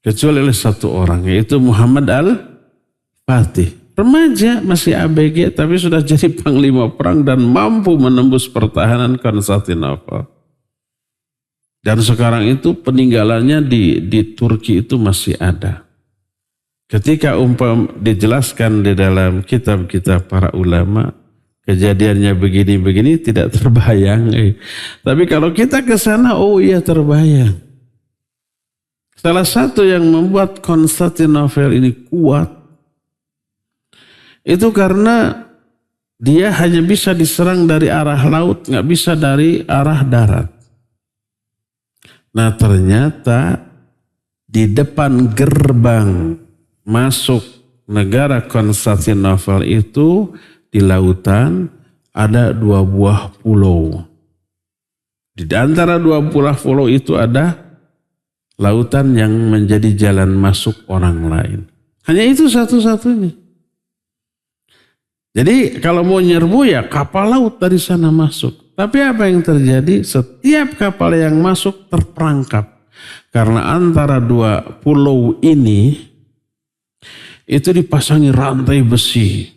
kecuali oleh satu orang, yaitu Muhammad al-Fatih. Remaja, masih ABG, tapi sudah jadi panglima perang dan mampu menembus pertahanan Konstantinopel. Dan sekarang itu peninggalannya di Turki itu masih ada. Ketika dijelaskan di dalam kitab-kitab para ulama, kejadiannya begini-begini tidak terbayang. Tapi kalau kita ke sana, iya terbayang. Salah satu yang membuat Konstantinopel ini kuat, itu karena dia hanya bisa diserang dari arah laut, nggak bisa dari arah darat. Nah ternyata di depan gerbang masuk negara Konstantinopel itu di lautan ada 2 buah pulau. Di antara 2 buah pulau itu ada lautan yang menjadi jalan masuk orang lain. Hanya itu satu-satunya. Jadi kalau mau nyerbu ya kapal laut dari sana masuk. Tapi apa yang terjadi? Setiap kapal yang masuk terperangkap. Karena antara 2 pulau ini itu dipasangi rantai besi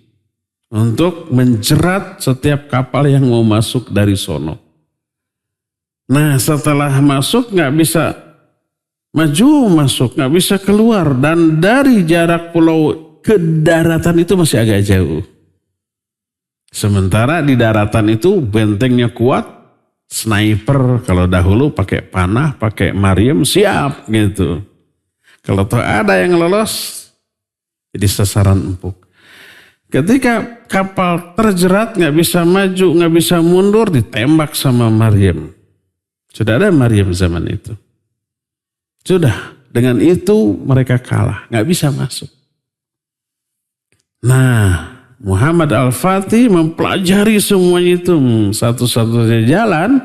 untuk menjerat setiap kapal yang mau masuk dari sono. Nah setelah masuk nggak bisa maju masuk, nggak bisa keluar. Dan dari jarak pulau ke daratan itu masih agak jauh. Sementara di daratan itu bentengnya kuat, sniper kalau dahulu pakai panah, pakai mariam siap gitu. Kalau tuh ada yang lolos, Jadi sasaran empuk. Ketika kapal terjerat, nggak bisa maju, nggak bisa mundur, ditembak sama Maryam. Sudah ada Maryam zaman itu. Sudah, dengan itu mereka kalah, nggak bisa masuk. Nah, Muhammad Al-Fatih mempelajari semuanya itu, satu-satunya jalan,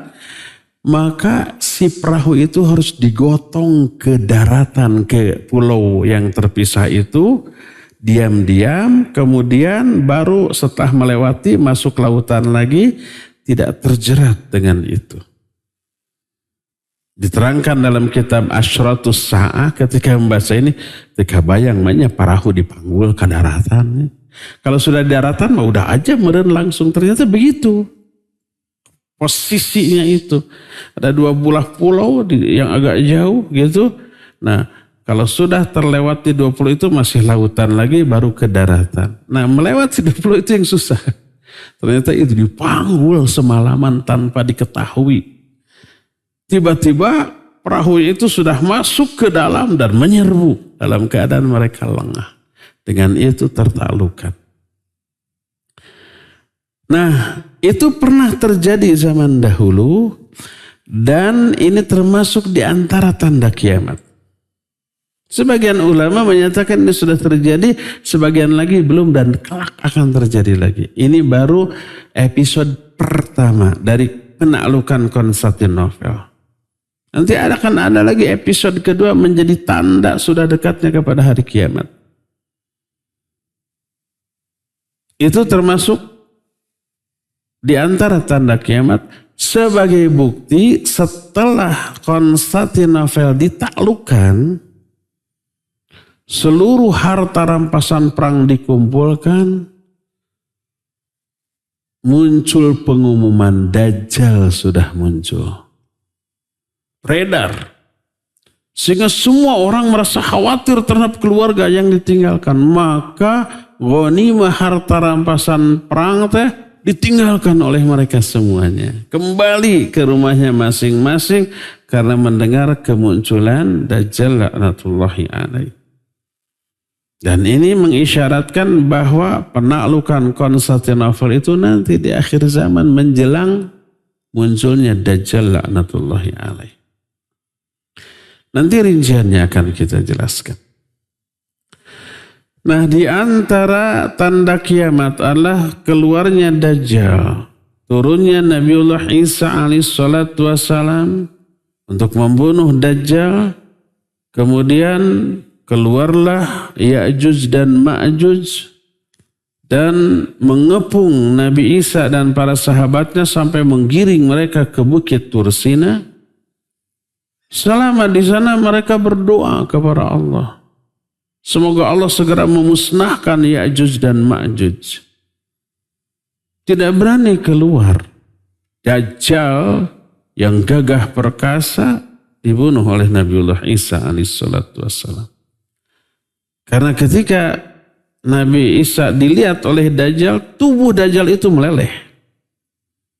maka si perahu itu harus digotong ke daratan, ke pulau yang terpisah itu, diam-diam, kemudian baru setelah melewati masuk lautan lagi, tidak terjerat dengan itu. Diterangkan dalam kitab Asyratus Sa'ah ketika membaca ini, ketika bayang banyak perahu dipanggul ke daratan. Kalau sudah di daratan mah udah aja meren langsung, ternyata begitu. Posisinya itu. Ada 2 belah pulau yang agak jauh gitu. Nah, kalau sudah terlewati 20 itu masih lautan lagi baru ke daratan. Nah, melewati 20 itu yang susah. Ternyata itu dipanggul semalaman tanpa diketahui. Tiba-tiba perahu itu sudah masuk ke dalam dan menyerbu dalam keadaan mereka lengah. Dengan itu tertaklukkan. Nah, itu pernah terjadi zaman dahulu dan ini termasuk di antara tanda kiamat. Sebagian ulama menyatakan ini sudah terjadi, sebagian lagi belum dan kelak akan terjadi lagi. Ini baru episode pertama dari penaklukan Konstantinopel. Nanti akan ada lagi episode kedua menjadi tanda sudah dekatnya kepada hari kiamat. Itu termasuk di antara tanda kiamat sebagai bukti setelah Konstantinopel ditaklukkan, seluruh harta rampasan perang dikumpulkan, muncul pengumuman Dajjal sudah muncul. Beredar. Sehingga semua orang merasa khawatir terhadap keluarga yang ditinggalkan. Maka ghanimah harta rampasan perang ditinggalkan oleh mereka semuanya. Kembali ke rumahnya masing-masing karena mendengar kemunculan Dajjal laknatullahi alaih. Dan ini mengisyaratkan bahwa penaklukan Konstantinopel itu nanti di akhir zaman menjelang munculnya Dajjal laknatullahi alaih. Nanti rinciannya akan kita jelaskan. Nah, di antara tanda kiamat adalah keluarnya Dajjal, turunnya Nabiullah Isa alaihissalatu wassalam untuk membunuh Dajjal, kemudian keluarlah Ya'juj dan Ma'juj dan mengepung Nabi Isa dan para sahabatnya sampai menggiring mereka ke Bukit Tursina. Selama di sana mereka berdoa kepada Allah. Semoga Allah segera memusnahkan Ya'juj dan Ma'juj. Tidak berani keluar. Dajjal yang gagah perkasa dibunuh oleh Nabiullah Isa alaihissalatu wassalam. Karena ketika Nabi Isa dilihat oleh Dajjal, tubuh Dajjal itu meleleh.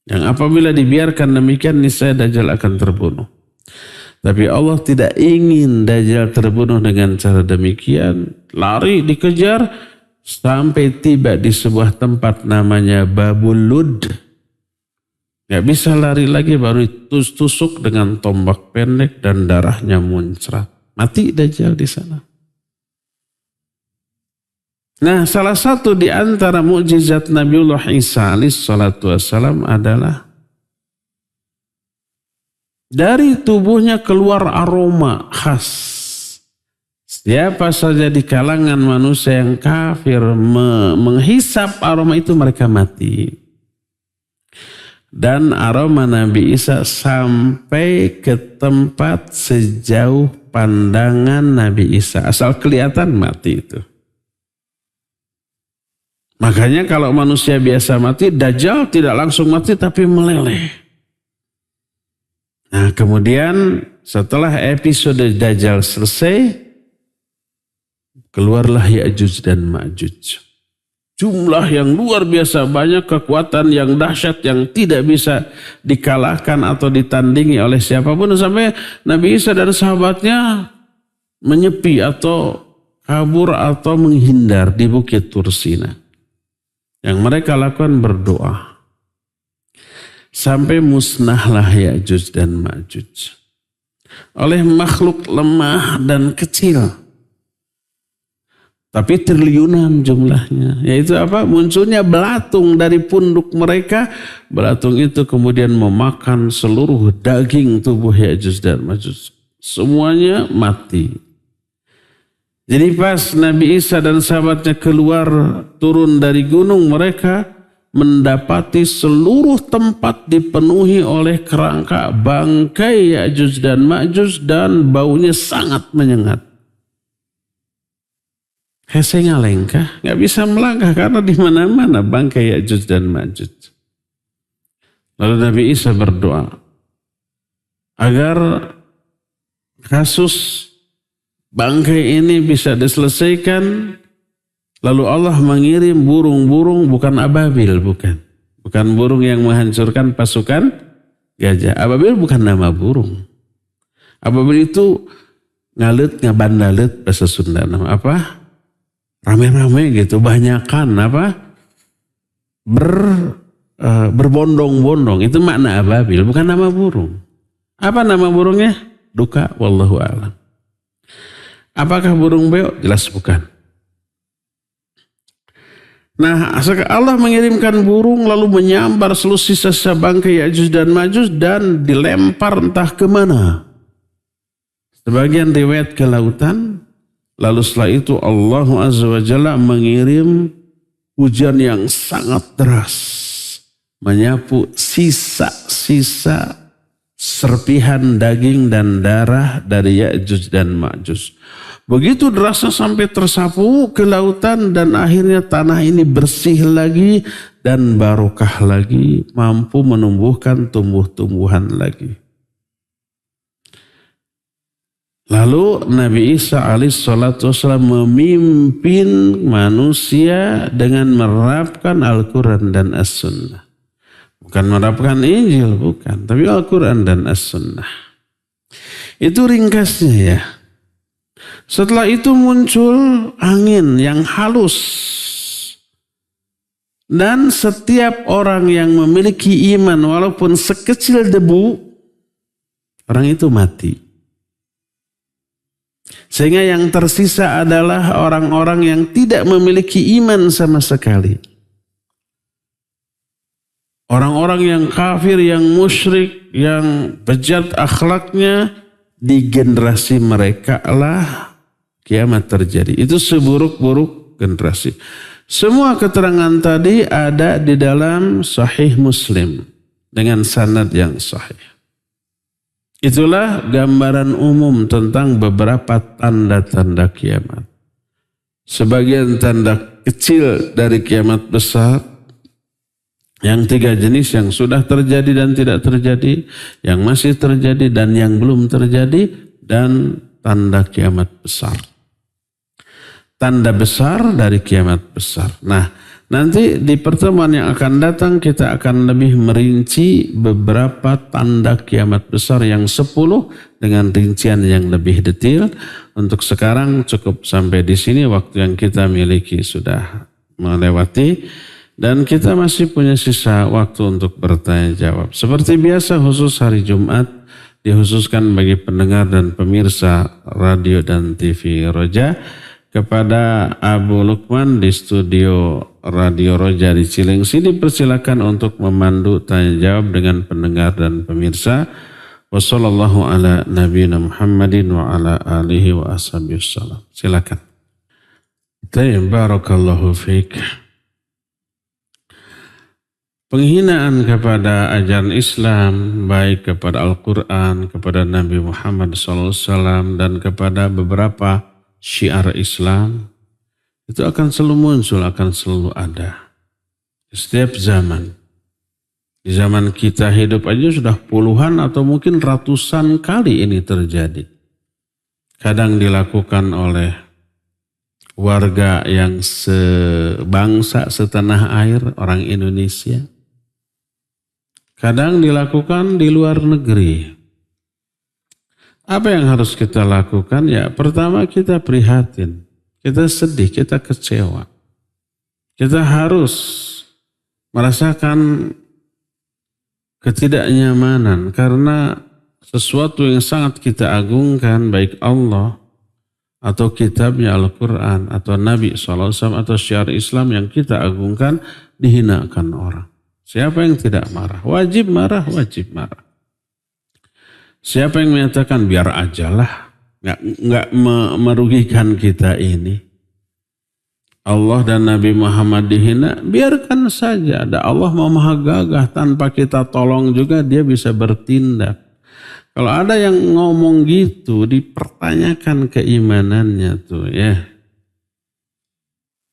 Yang apabila dibiarkan demikian, niscaya Dajjal akan terbunuh. Tapi Allah tidak ingin Dajjal terbunuh dengan cara demikian. Lari dikejar sampai tiba di sebuah tempat namanya Babul Lud. Gak bisa lari lagi, baru tusuk dengan tombak pendek dan darahnya muncrat. Mati Dajjal di sana. Nah, salah satu di antara mukjizat Nabiullah Isa alaihissalatu wassalam adalah dari tubuhnya keluar aroma khas. Siapa saja di kalangan manusia yang kafir menghisap aroma itu, mereka mati. Dan aroma Nabi Isa sampai ke tempat sejauh pandangan Nabi Isa. Asal kelihatan mati itu. Makanya kalau manusia biasa mati, Dajjal tidak langsung mati tapi meleleh. Nah, kemudian setelah episode Dajjal selesai, keluarlah Ya'juj dan Ma'juj. Jumlah yang luar biasa banyak, kekuatan yang dahsyat yang tidak bisa dikalahkan atau ditandingi oleh siapapun. Sampai Nabi Isa dan sahabatnya menyepi atau kabur atau menghindar di Bukit Tursina. Yang mereka lakukan berdoa. Sampai musnahlah Ya'juj dan Ma'juj. Oleh makhluk lemah dan kecil. Tapi triliunan jumlahnya. Yaitu apa? Munculnya belatung dari punduk mereka. Belatung itu kemudian memakan seluruh daging tubuh Ya'juj dan Ma'juj. Semuanya mati. Jadi pas Nabi Isa dan sahabatnya keluar turun dari gunung, mereka mendapati seluruh tempat dipenuhi oleh kerangka bangkai Ya'juj dan Ma'juj dan baunya sangat menyengat. Hesenya lengkah, nggak bisa melangkah karena di mana-mana bangkai Ya'juj dan Ma'juj. Lalu Nabi Isa berdoa agar kasus bangkai ini bisa diselesaikan. Lalu Allah mengirim burung-burung, bukan ababil, bukan burung yang menghancurkan pasukan gajah. Ababil bukan nama burung. Ababil itu ngalet, ngabandalet bahasa Sunda. Nama apa? Rame-rame gitu, banyakan apa? Berbondong-bondong. Itu makna ababil, bukan nama burung. Apa nama burungnya? Duka, wallahu a'lam. Apakah burung beo? Jelas bukan. Nah, Allah mengirimkan burung lalu menyambar seluruh sisa-sisa bangkai Ya'juj dan Ma'juj dan dilempar entah kemana. Sebagian riwayat ke lautan. Lalu setelah itu Allah Azza wa Jalla mengirim hujan yang sangat deras. Menyapu sisa-sisa serpihan daging dan darah dari Ya'juj dan Ma'juj. Begitu derasnya sampai tersapu ke lautan dan akhirnya tanah ini bersih lagi dan barokah lagi, mampu menumbuhkan tumbuh-tumbuhan lagi. Lalu Nabi Isa alaihissalatu wassalam memimpin manusia dengan menerapkan Al-Quran dan As-Sunnah. Bukan menerapkan Injil, bukan. Tapi Al-Quran dan As-Sunnah. Itu ringkasnya ya. Setelah itu muncul angin yang halus. Dan setiap orang yang memiliki iman walaupun sekecil debu, orang itu mati. Sehingga yang tersisa adalah orang-orang yang tidak memiliki iman sama sekali. Orang-orang yang kafir, yang musyrik, yang bejat akhlaknya, di generasi mereka lah kiamat terjadi. Itu seburuk-buruk generasi. Semua keterangan tadi ada di dalam Sahih Muslim dengan sanad yang sahih. Itulah gambaran umum tentang beberapa tanda-tanda kiamat. Sebagian tanda kecil dari kiamat besar, yang 3 jenis yang sudah terjadi dan tidak terjadi, yang masih terjadi dan yang belum terjadi, dan tanda kiamat besar. Tanda besar dari kiamat besar. Nah, nanti di pertemuan yang akan datang kita akan lebih merinci beberapa tanda kiamat besar yang 10 dengan rincian yang lebih detail. Untuk sekarang cukup sampai di sini, waktu yang kita miliki sudah melewati. Dan kita masih punya sisa waktu untuk bertanya jawab. Seperti biasa khusus hari Jumat dikhususkan bagi pendengar dan pemirsa radio dan TV Roja. Kepada Abu Lukman di studio Radio Roja di Cilengsi dipersilakan untuk memandu tanya jawab dengan pendengar dan pemirsa. Wassallallahu ala nabiyina Muhammadin wa ala alihi wa ashabihi wassalam. Silakan. Barakallahu fiik. Penghinaan kepada ajaran Islam, baik kepada Al-Quran, kepada Nabi Muhammad SAW, dan kepada beberapa syiar Islam, itu akan selalu muncul, akan selalu ada. Di setiap zaman. Di zaman kita hidup aja sudah puluhan atau mungkin ratusan kali ini terjadi. Kadang dilakukan oleh warga yang sebangsa, setanah air, orang Indonesia. Kadang dilakukan di luar negeri. Apa yang harus kita lakukan? Ya, pertama kita prihatin. kita sedih, kita kecewa. Kita harus merasakan ketidaknyamanan karena sesuatu yang sangat kita agungkan, baik Allah atau kitabnya Al-Quran atau Nabi SAW atau syiar Islam yang kita agungkan, dihinakan orang. Siapa yang tidak marah? Wajib marah, wajib marah. Siapa yang menyatakan biar ajalah, nggak merugikan kita ini. Allah dan Nabi Muhammad dihina, biarkan saja. Ada Allah mau maha gagah, tanpa kita tolong juga dia bisa bertindak. Kalau ada yang ngomong gitu, dipertanyakan keimanannya tuh ya.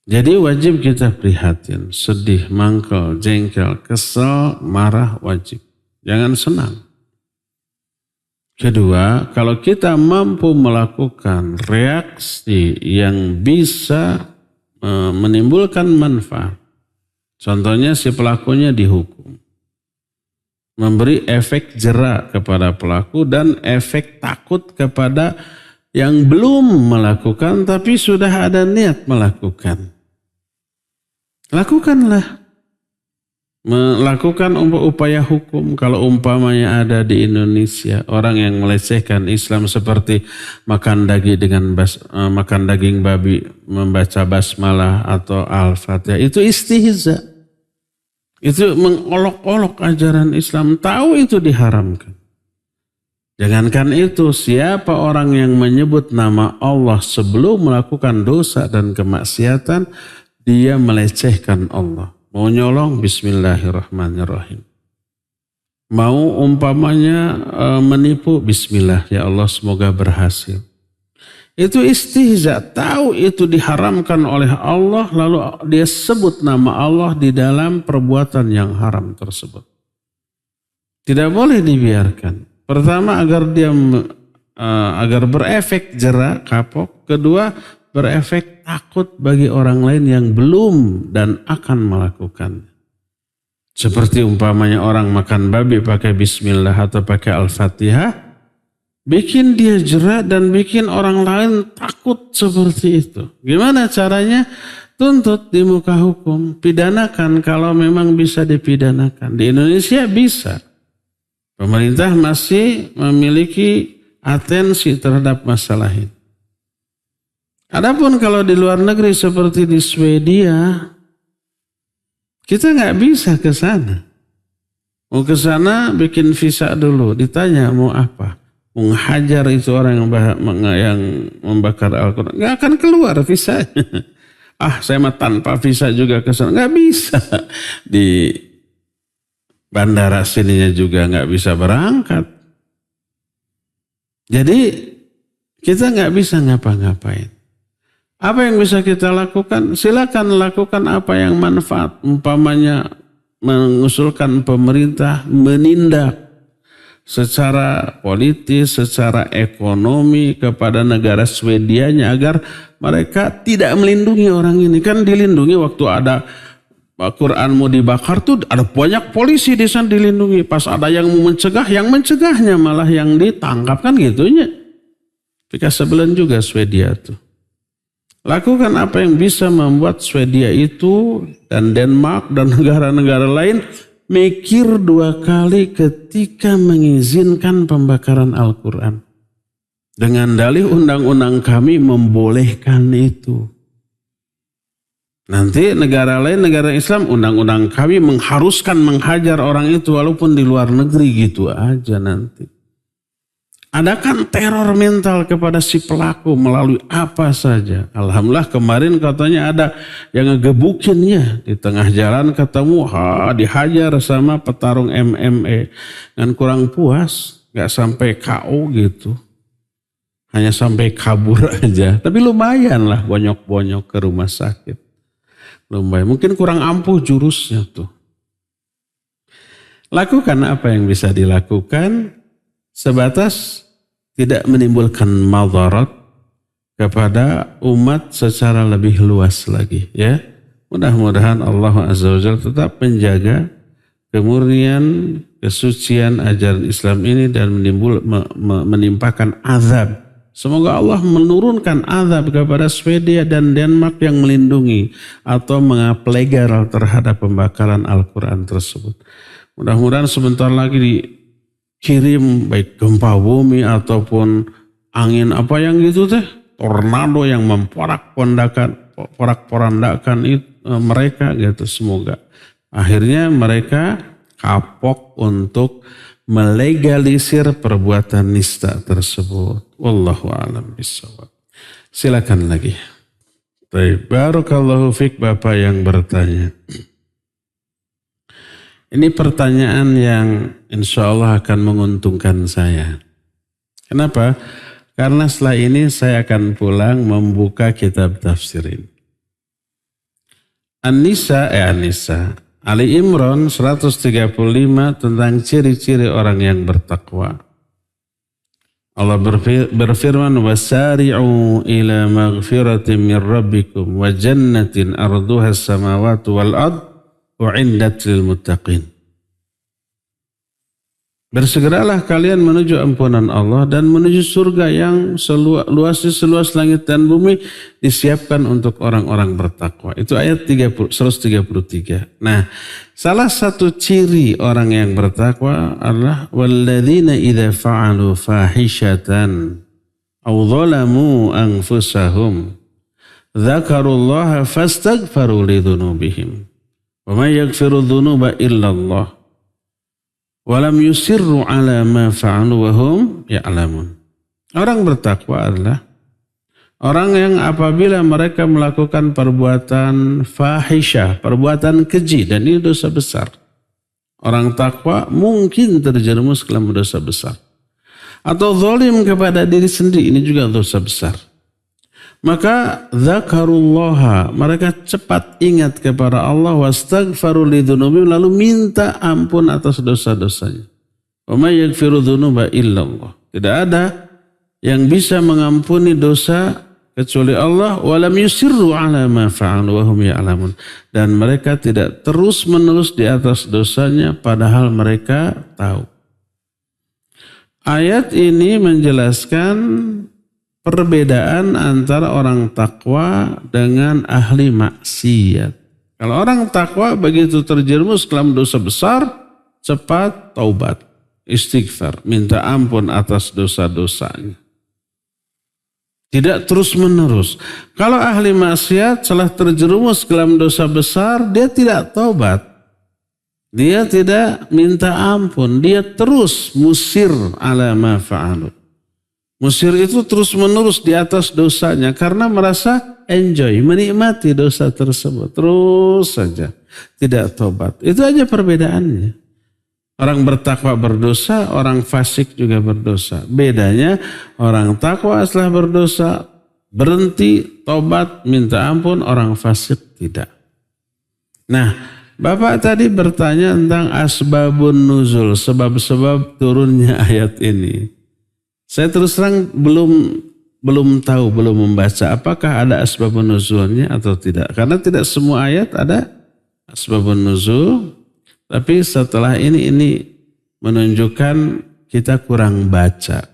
Jadi wajib kita prihatin, sedih, mangkel, jengkel, kesel, marah, wajib. Jangan senang. Kedua, kalau kita mampu melakukan reaksi yang bisa menimbulkan manfaat, contohnya si pelakunya dihukum, memberi efek jera kepada pelaku dan efek takut kepada yang belum melakukan tapi sudah ada niat melakukan. Lakukanlah. Melakukan upaya hukum. Kalau umpamanya ada di Indonesia orang yang melecehkan Islam seperti makan daging babi, membaca basmalah atau al-fatihah, itu istihza. Itu mengolok-olok ajaran Islam, tahu itu diharamkan. Jangankan itu, siapa orang yang menyebut nama Allah sebelum melakukan dosa dan kemaksiatan, dia melecehkan Allah. Mau nyolong, bismillahirrahmanirrahim. Mau umpamanya menipu, bismillah, ya Allah semoga berhasil. Itu istihza, tahu itu diharamkan oleh Allah, lalu dia sebut nama Allah di dalam perbuatan yang haram tersebut. Tidak boleh dibiarkan. Pertama, agar berefek jera, kapok. Kedua, berefek takut bagi orang lain yang belum dan akan melakukan. Seperti umpamanya orang makan babi pakai bismillah atau pakai al-fatihah, bikin dia jera dan bikin orang lain takut seperti itu. Gimana caranya? Tuntut di muka hukum, pidanakan kalau memang bisa dipidanakan. Di Indonesia bisa. Pemerintah masih memiliki atensi terhadap masalah ini. Adapun kalau di luar negeri seperti di Swedia, kita nggak bisa ke sana. Mau ke sana bikin visa dulu, ditanya mau apa. Menghajar itu orang yang membakar Al-Quran, nggak akan keluar visanya. Saya mah tanpa visa juga ke sana, nggak bisa. Di bandara sininya juga nggak bisa berangkat. Jadi kita nggak bisa ngapa-ngapain. Apa yang bisa kita lakukan? Silakan lakukan apa yang manfaat. Umpamanya mengusulkan pemerintah menindak secara politis, secara ekonomi kepada negara Swedianya agar mereka tidak melindungi orang ini. Kan dilindungi waktu ada Quran mau dibakar tuh ada banyak polisi di sana dilindungi. Pas ada yang mau mencegah, yang mencegahnya malah yang ditangkap kan gitunya. Pika sebelan juga Swedia tuh. Lakukan apa yang bisa membuat Swedia itu dan Denmark dan negara-negara lain mikir dua kali ketika mengizinkan pembakaran Al-Quran. Dengan dalih undang-undang kami membolehkan itu. Nanti negara lain, negara Islam, undang-undang kami mengharuskan menghajar orang itu walaupun di luar negeri gitu aja nanti. Adakan teror mental kepada si pelaku melalui apa saja. Alhamdulillah kemarin katanya ada yang ngegebukinnya di tengah jalan ketemu, dihajar sama petarung MMA. Dan kurang puas, gak sampai KO gitu. Hanya sampai kabur aja. Tapi lumayan lah bonyok-bonyok ke rumah sakit. Lumayan, mungkin kurang ampuh jurusnya tuh. Lakukan apa yang bisa dilakukan. Sebatas tidak menimbulkan madarat kepada umat secara lebih luas lagi ya. Mudah-mudahan Allah Azza wa Jalla tetap menjaga kemurnian, kesucian ajaran Islam ini dan menimpakan azab Semoga Allah menurunkan azab kepada Swedia dan Denmark yang melindungi atau mengaplegar terhadap pembakaran Al-Quran tersebut. Mudah-mudahan sebentar lagi dikirim baik gempa bumi ataupun angin apa yang gitu teh, tornado yang memporak-porandakan mereka gitu. Semoga akhirnya mereka kapok untuk melegalisir perbuatan nista tersebut. Wallahu a'lam bishawab. Silakan lagi. Baik, barakallahu fik Bapak yang bertanya. Ini pertanyaan yang insya Allah akan menguntungkan saya. Kenapa? Karena setelah ini saya akan pulang membuka kitab tafsirin. An-Nisa Ali Imran 135 tentang ciri-ciri orang yang bertakwa. Allah berfirman, wasari'u ila maghfiratin min rabbikum wa jannatin arduha as-samawati wal ard u'iddat lil muttaqin. Bersegeralah kalian menuju ampunan Allah dan menuju surga yang seluas langit dan bumi disiapkan untuk orang-orang bertakwa. Itu ayat 133. Nah, salah satu ciri orang yang bertakwa adalah walladzina idza fa'alu fahishatan aw zalamu anfusahum dzakarullaha fastaghfaru lidzunubihim wa may yaghfiru dzunuba illallah walam yusirru ala ma fa'alu wa hum ya'lamun. Orang bertakwa adalah orang yang apabila mereka melakukan perbuatan fahisyah, perbuatan keji, dan ini dosa besar. Orang takwa mungkin terjerumus ke dalam dosa besar. Atau zalim kepada diri sendiri, ini juga dosa besar. Maka dzakarullaha, mereka cepat ingat kepada Allah, wastaghfaru lidzunubihim, lalu minta ampun atas dosa-dosanya. Wa may yaghfiru dzunuba illallah. Tidak ada yang bisa mengampuni dosa kecuali Allah. Walam yusirru ala ma fa'alu wa hum ya'lamun. Dan mereka tidak terus-menerus di atas dosanya padahal mereka tahu. Ayat ini menjelaskan perbedaan antara orang takwa dengan ahli maksiat. Kalau orang takwa begitu terjerumus dalam dosa besar, cepat taubat, istighfar, minta ampun atas dosa-dosanya. Tidak terus menerus. Kalau ahli maksiat setelah terjerumus dalam dosa besar, dia tidak taubat. Dia tidak minta ampun, dia terus musir ala ma fa'alu. Musir itu terus-menerus di atas dosanya karena merasa enjoy, menikmati dosa tersebut. Terus saja, tidak tobat. Itu aja perbedaannya. Orang bertakwa berdosa, orang fasik juga berdosa. Bedanya orang takwa setelah berdosa, berhenti, tobat, minta ampun, orang fasik tidak. Nah, Bapak tadi bertanya tentang asbabun nuzul, sebab-sebab turunnya ayat ini. Saya terus terang belum tahu, belum membaca apakah ada asbabun nuzulnya atau tidak. Karena tidak semua ayat ada asbabun nuzul. Tapi setelah ini menunjukkan kita kurang baca.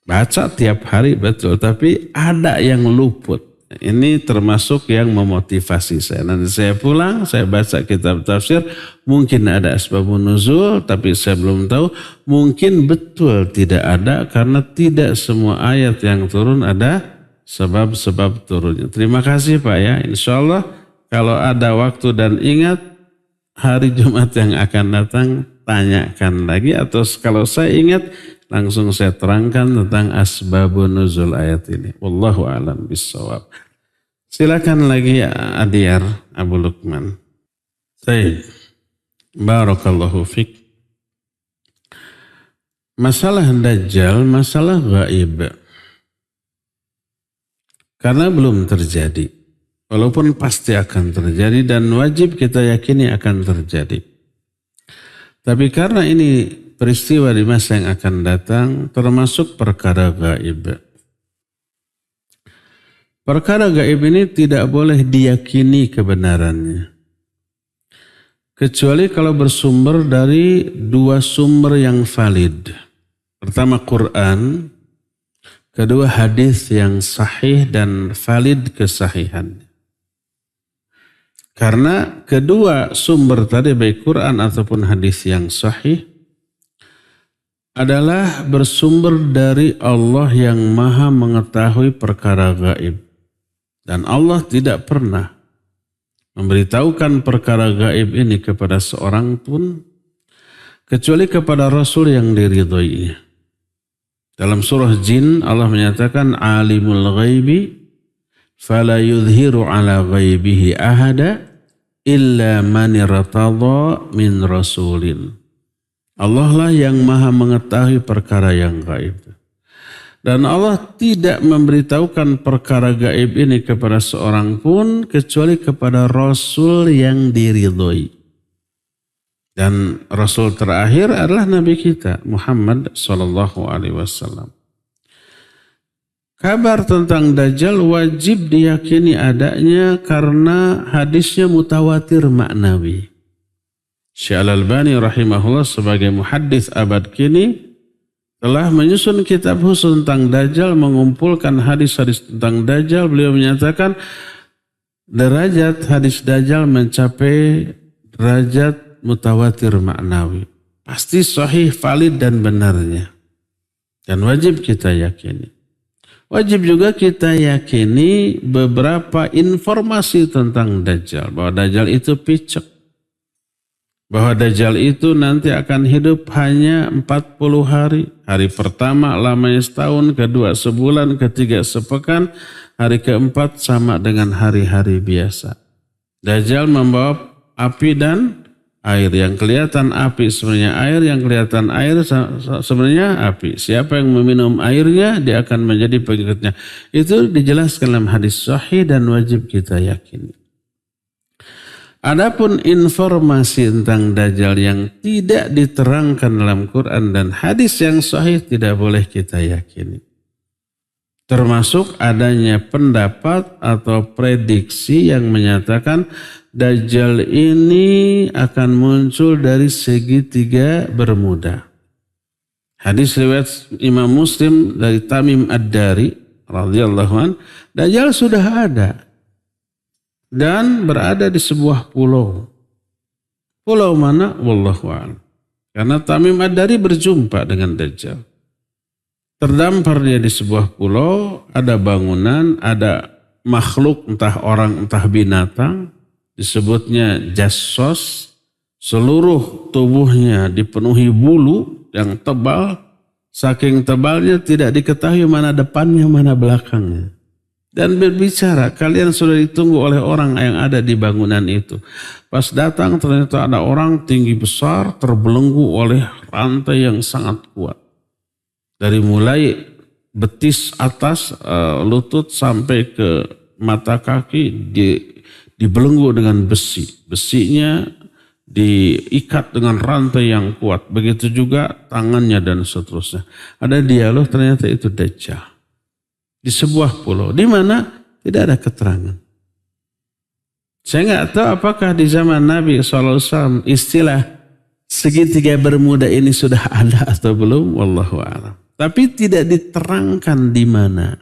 Baca tiap hari betul, tapi ada yang luput. Ini termasuk yang memotivasi saya. Nanti saya pulang, saya baca kitab tafsir, mungkin ada asbabun nuzul, tapi saya belum tahu. Mungkin betul tidak ada, karena tidak semua ayat yang turun ada sebab-sebab turunnya. Terima kasih Pak ya. Insya Allah kalau ada waktu dan ingat, hari Jumat yang akan datang, tanyakan lagi. Atau kalau saya ingat, langsung saya terangkan tentang asbabun nuzul ayat ini. Wallahu a'lam bishawab. Silakan lagi Adiyar Abu Lukman. Baik. Barakallahu fik. Masalah Dajjal, masalah gaib. Karena belum terjadi. Walaupun pasti akan terjadi dan wajib kita yakini akan terjadi. Tapi karena ini peristiwa di masa yang akan datang termasuk perkara gaib. Perkara gaib ini tidak boleh diyakini kebenarannya. Kecuali kalau bersumber dari dua sumber yang valid. Pertama Quran, Kedua, hadis yang sahih dan valid kesahihannya. Karena kedua sumber tadi baik Quran ataupun hadis yang sahih adalah bersumber dari Allah yang maha mengetahui perkara gaib. Dan Allah tidak pernah memberitahukan perkara gaib ini kepada seorang pun kecuali kepada Rasul yang diridhoinya. Dalam surah Jin Allah menyatakan alimul ghaibi fala yudhiru ala ghaibihi ahada illa man irtada min rasulin. Allah lah yang maha mengetahui perkara yang gaib. Dan Allah tidak memberitahukan perkara gaib ini kepada seorang pun kecuali kepada Rasul yang diridhoi. Dan Rasul terakhir adalah Nabi kita Muhammad SAW. Kabar tentang Dajjal wajib diyakini adanya karena hadisnya mutawatir maknawi. Syekh Al-Albani rahimahullah sebagai muhaddits abad kini telah menyusun kitab khusus tentang Dajjal, mengumpulkan hadis-hadis tentang Dajjal. Beliau menyatakan derajat hadis Dajjal mencapai derajat mutawatir maknawi. Pasti sahih, valid dan benarnya. Dan wajib kita yakini. Wajib juga kita yakini beberapa informasi tentang Dajjal. Bahwa Dajjal itu picek. Bahwa Dajjal itu nanti akan hidup hanya 40 hari. Hari pertama lamanya setahun, kedua sebulan, ketiga sepekan, hari keempat sama dengan hari-hari biasa. Dajjal membawa api dan air. Yang kelihatan api sebenarnya air, yang kelihatan air sebenarnya api. Siapa yang meminum airnya, dia akan menjadi pengikutnya. Itu dijelaskan dalam hadis sahih dan wajib kita yakini. Adapun informasi tentang Dajjal yang tidak diterangkan dalam Quran dan hadis yang sahih tidak boleh kita yakini. Termasuk adanya pendapat atau prediksi yang menyatakan Dajjal ini akan muncul dari segitiga Bermuda. Hadis riwayat Imam Muslim dari Tamim Ad-Dari radhiyallahu an, Dajjal sudah ada dan berada di sebuah pulau. Pulau mana? Wallahu a'lam. Karena Tamim Ad-Dari berjumpa dengan Dajjal. Terdampar dia di sebuah pulau, ada bangunan, ada makhluk entah orang entah binatang, disebutnya jassos, seluruh tubuhnya dipenuhi bulu yang tebal, saking tebalnya tidak diketahui mana depannya mana belakangnya. Dan berbicara, kalian sudah ditunggu oleh orang yang ada di bangunan itu. Pas datang ternyata ada orang tinggi besar terbelenggu oleh rantai yang sangat kuat. Dari mulai betis atas lutut sampai ke mata kaki dibelenggu dengan besi. Besinya diikat dengan rantai yang kuat. Begitu juga tangannya dan seterusnya. Ada dialog ternyata itu Dajjal. Di sebuah pulau. Di mana? Tidak ada keterangan. Saya nggak tahu apakah di zaman Nabi SAW istilah segitiga Bermuda ini sudah ada atau belum. Wallahu a'lam. Tapi tidak diterangkan di mana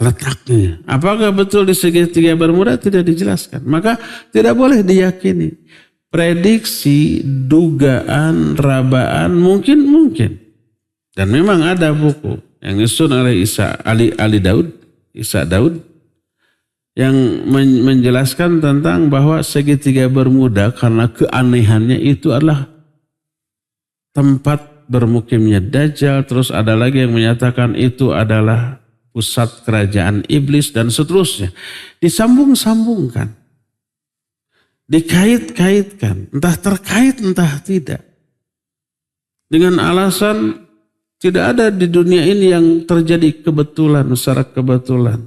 letaknya. Apakah betul di segitiga Bermuda? Tidak dijelaskan. Maka tidak boleh diyakini. Prediksi, dugaan, rabaan mungkin. Dan memang ada buku yang disusun oleh Isa Daud yang menjelaskan tentang bahwa segitiga Bermuda karena keanehannya itu adalah tempat bermukimnya Dajjal. Terus ada lagi yang menyatakan itu adalah pusat kerajaan iblis dan seterusnya. Disambung-sambungkan. Dikait-kaitkan. Entah terkait entah tidak. Dengan alasan tidak ada di dunia ini yang terjadi kebetulan, secara kebetulan.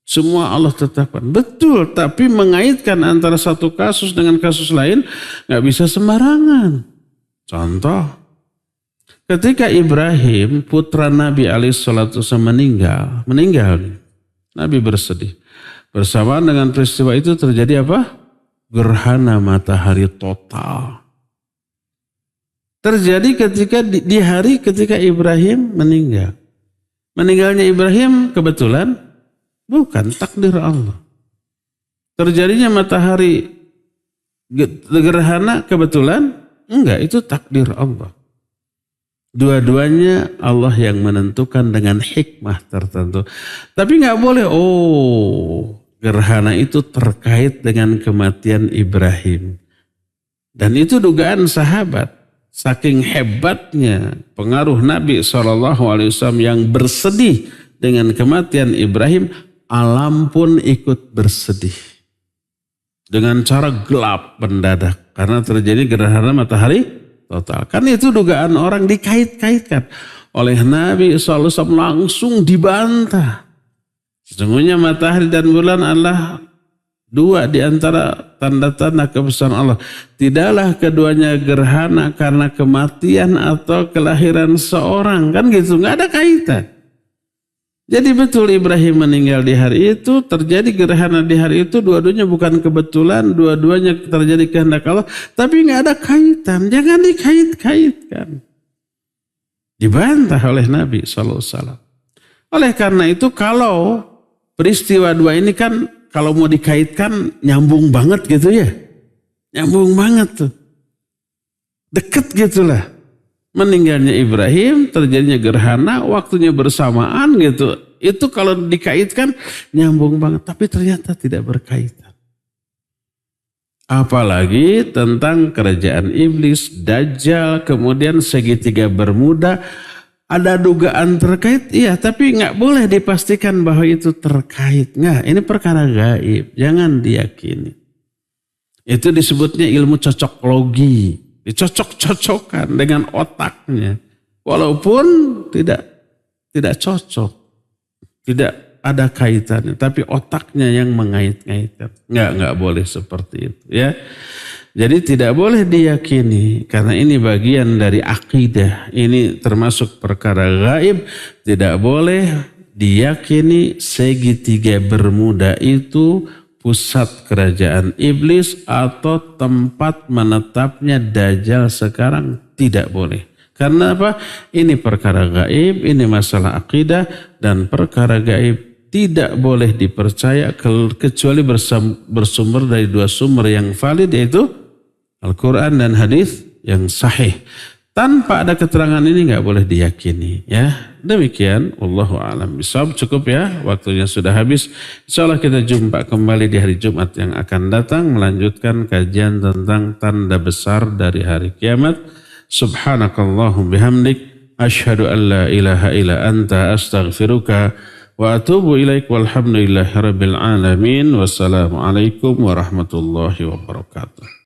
Semua Allah tetapkan. Betul, tapi mengaitkan antara satu kasus dengan kasus lain nggak bisa sembarangan. Contoh, ketika Ibrahim, putra Nabi alaihissalatu meninggal, Nabi bersedih. Bersamaan dengan peristiwa itu terjadi apa? Gerhana matahari total. Terjadi ketika di hari ketika Ibrahim meninggal. Meninggalnya Ibrahim kebetulan? Bukan, takdir Allah. Terjadinya matahari gerhana kebetulan? Enggak, itu takdir Allah. Dua-duanya Allah yang menentukan dengan hikmah tertentu. Tapi nggak boleh, gerhana itu terkait dengan kematian Ibrahim. Dan itu dugaan sahabat. Saking hebatnya pengaruh Nabi SAW yang bersedih dengan kematian Ibrahim, alam pun ikut bersedih. Dengan cara gelap mendadak. Karena terjadi gerhana matahari total. Kan itu dugaan orang dikait-kaitkan. Oleh Nabi SAW langsung dibantah. Sesungguhnya matahari dan bulan adalah dua di antara tanda-tanda kebesaran Allah. Tidaklah keduanya gerhana karena kematian atau kelahiran seorang. Kan gitu, nggak ada kaitan. Jadi betul Ibrahim meninggal di hari itu, terjadi gerhana di hari itu, dua-duanya bukan kebetulan, dua-duanya terjadi kehendak Allah, tapi nggak ada kaitan. Jangan dikait-kaitkan. Dibantah oleh Nabi SAW. Oleh karena itu kalau peristiwa dua ini kan kalau mau dikaitkan nyambung banget gitu ya. Nyambung banget tuh. Deket gitulah. Meninggalnya Ibrahim, terjadinya gerhana, waktunya bersamaan gitu. Itu kalau dikaitkan nyambung banget. Tapi ternyata tidak berkaitan. Apalagi tentang kerajaan iblis, Dajjal, kemudian segitiga Bermuda. Ada dugaan terkait, iya, tapi nggak boleh dipastikan bahwa itu terkait. Nggak, ini perkara gaib, jangan diyakini. Itu disebutnya ilmu cocoklogi, dicocok-cocokkan dengan otaknya, walaupun tidak cocok, tidak ada kaitannya, tapi otaknya yang mengait-ngaitkan. Nggak boleh seperti itu, ya. Jadi tidak boleh diyakini karena ini bagian dari akidah. Ini termasuk perkara gaib. Tidak boleh diyakini segitiga Bermuda itu pusat kerajaan iblis atau tempat menetapnya Dajjal sekarang. Tidak boleh. Karena apa? Ini perkara gaib, ini masalah akidah, dan perkara gaib tidak boleh dipercaya kecuali bersumber dari dua sumber yang valid, yaitu Al-Quran dan hadis yang sahih. Tanpa ada keterangan ini nggak boleh diyakini, ya. Demikian, wallahu a'lam bishawab. Cukup ya, waktunya sudah habis. Insyaallah kita jumpa kembali di hari Jumat yang akan datang melanjutkan kajian tentang tanda besar dari hari kiamat. Subhanakallahum bihamdik, asyhadu an la ilaha illa anta, astaghfiruka wa atubu ilaik, walhamdulillahi rabbil alamin. Wassalamualaikum warahmatullahi wabarakatuh.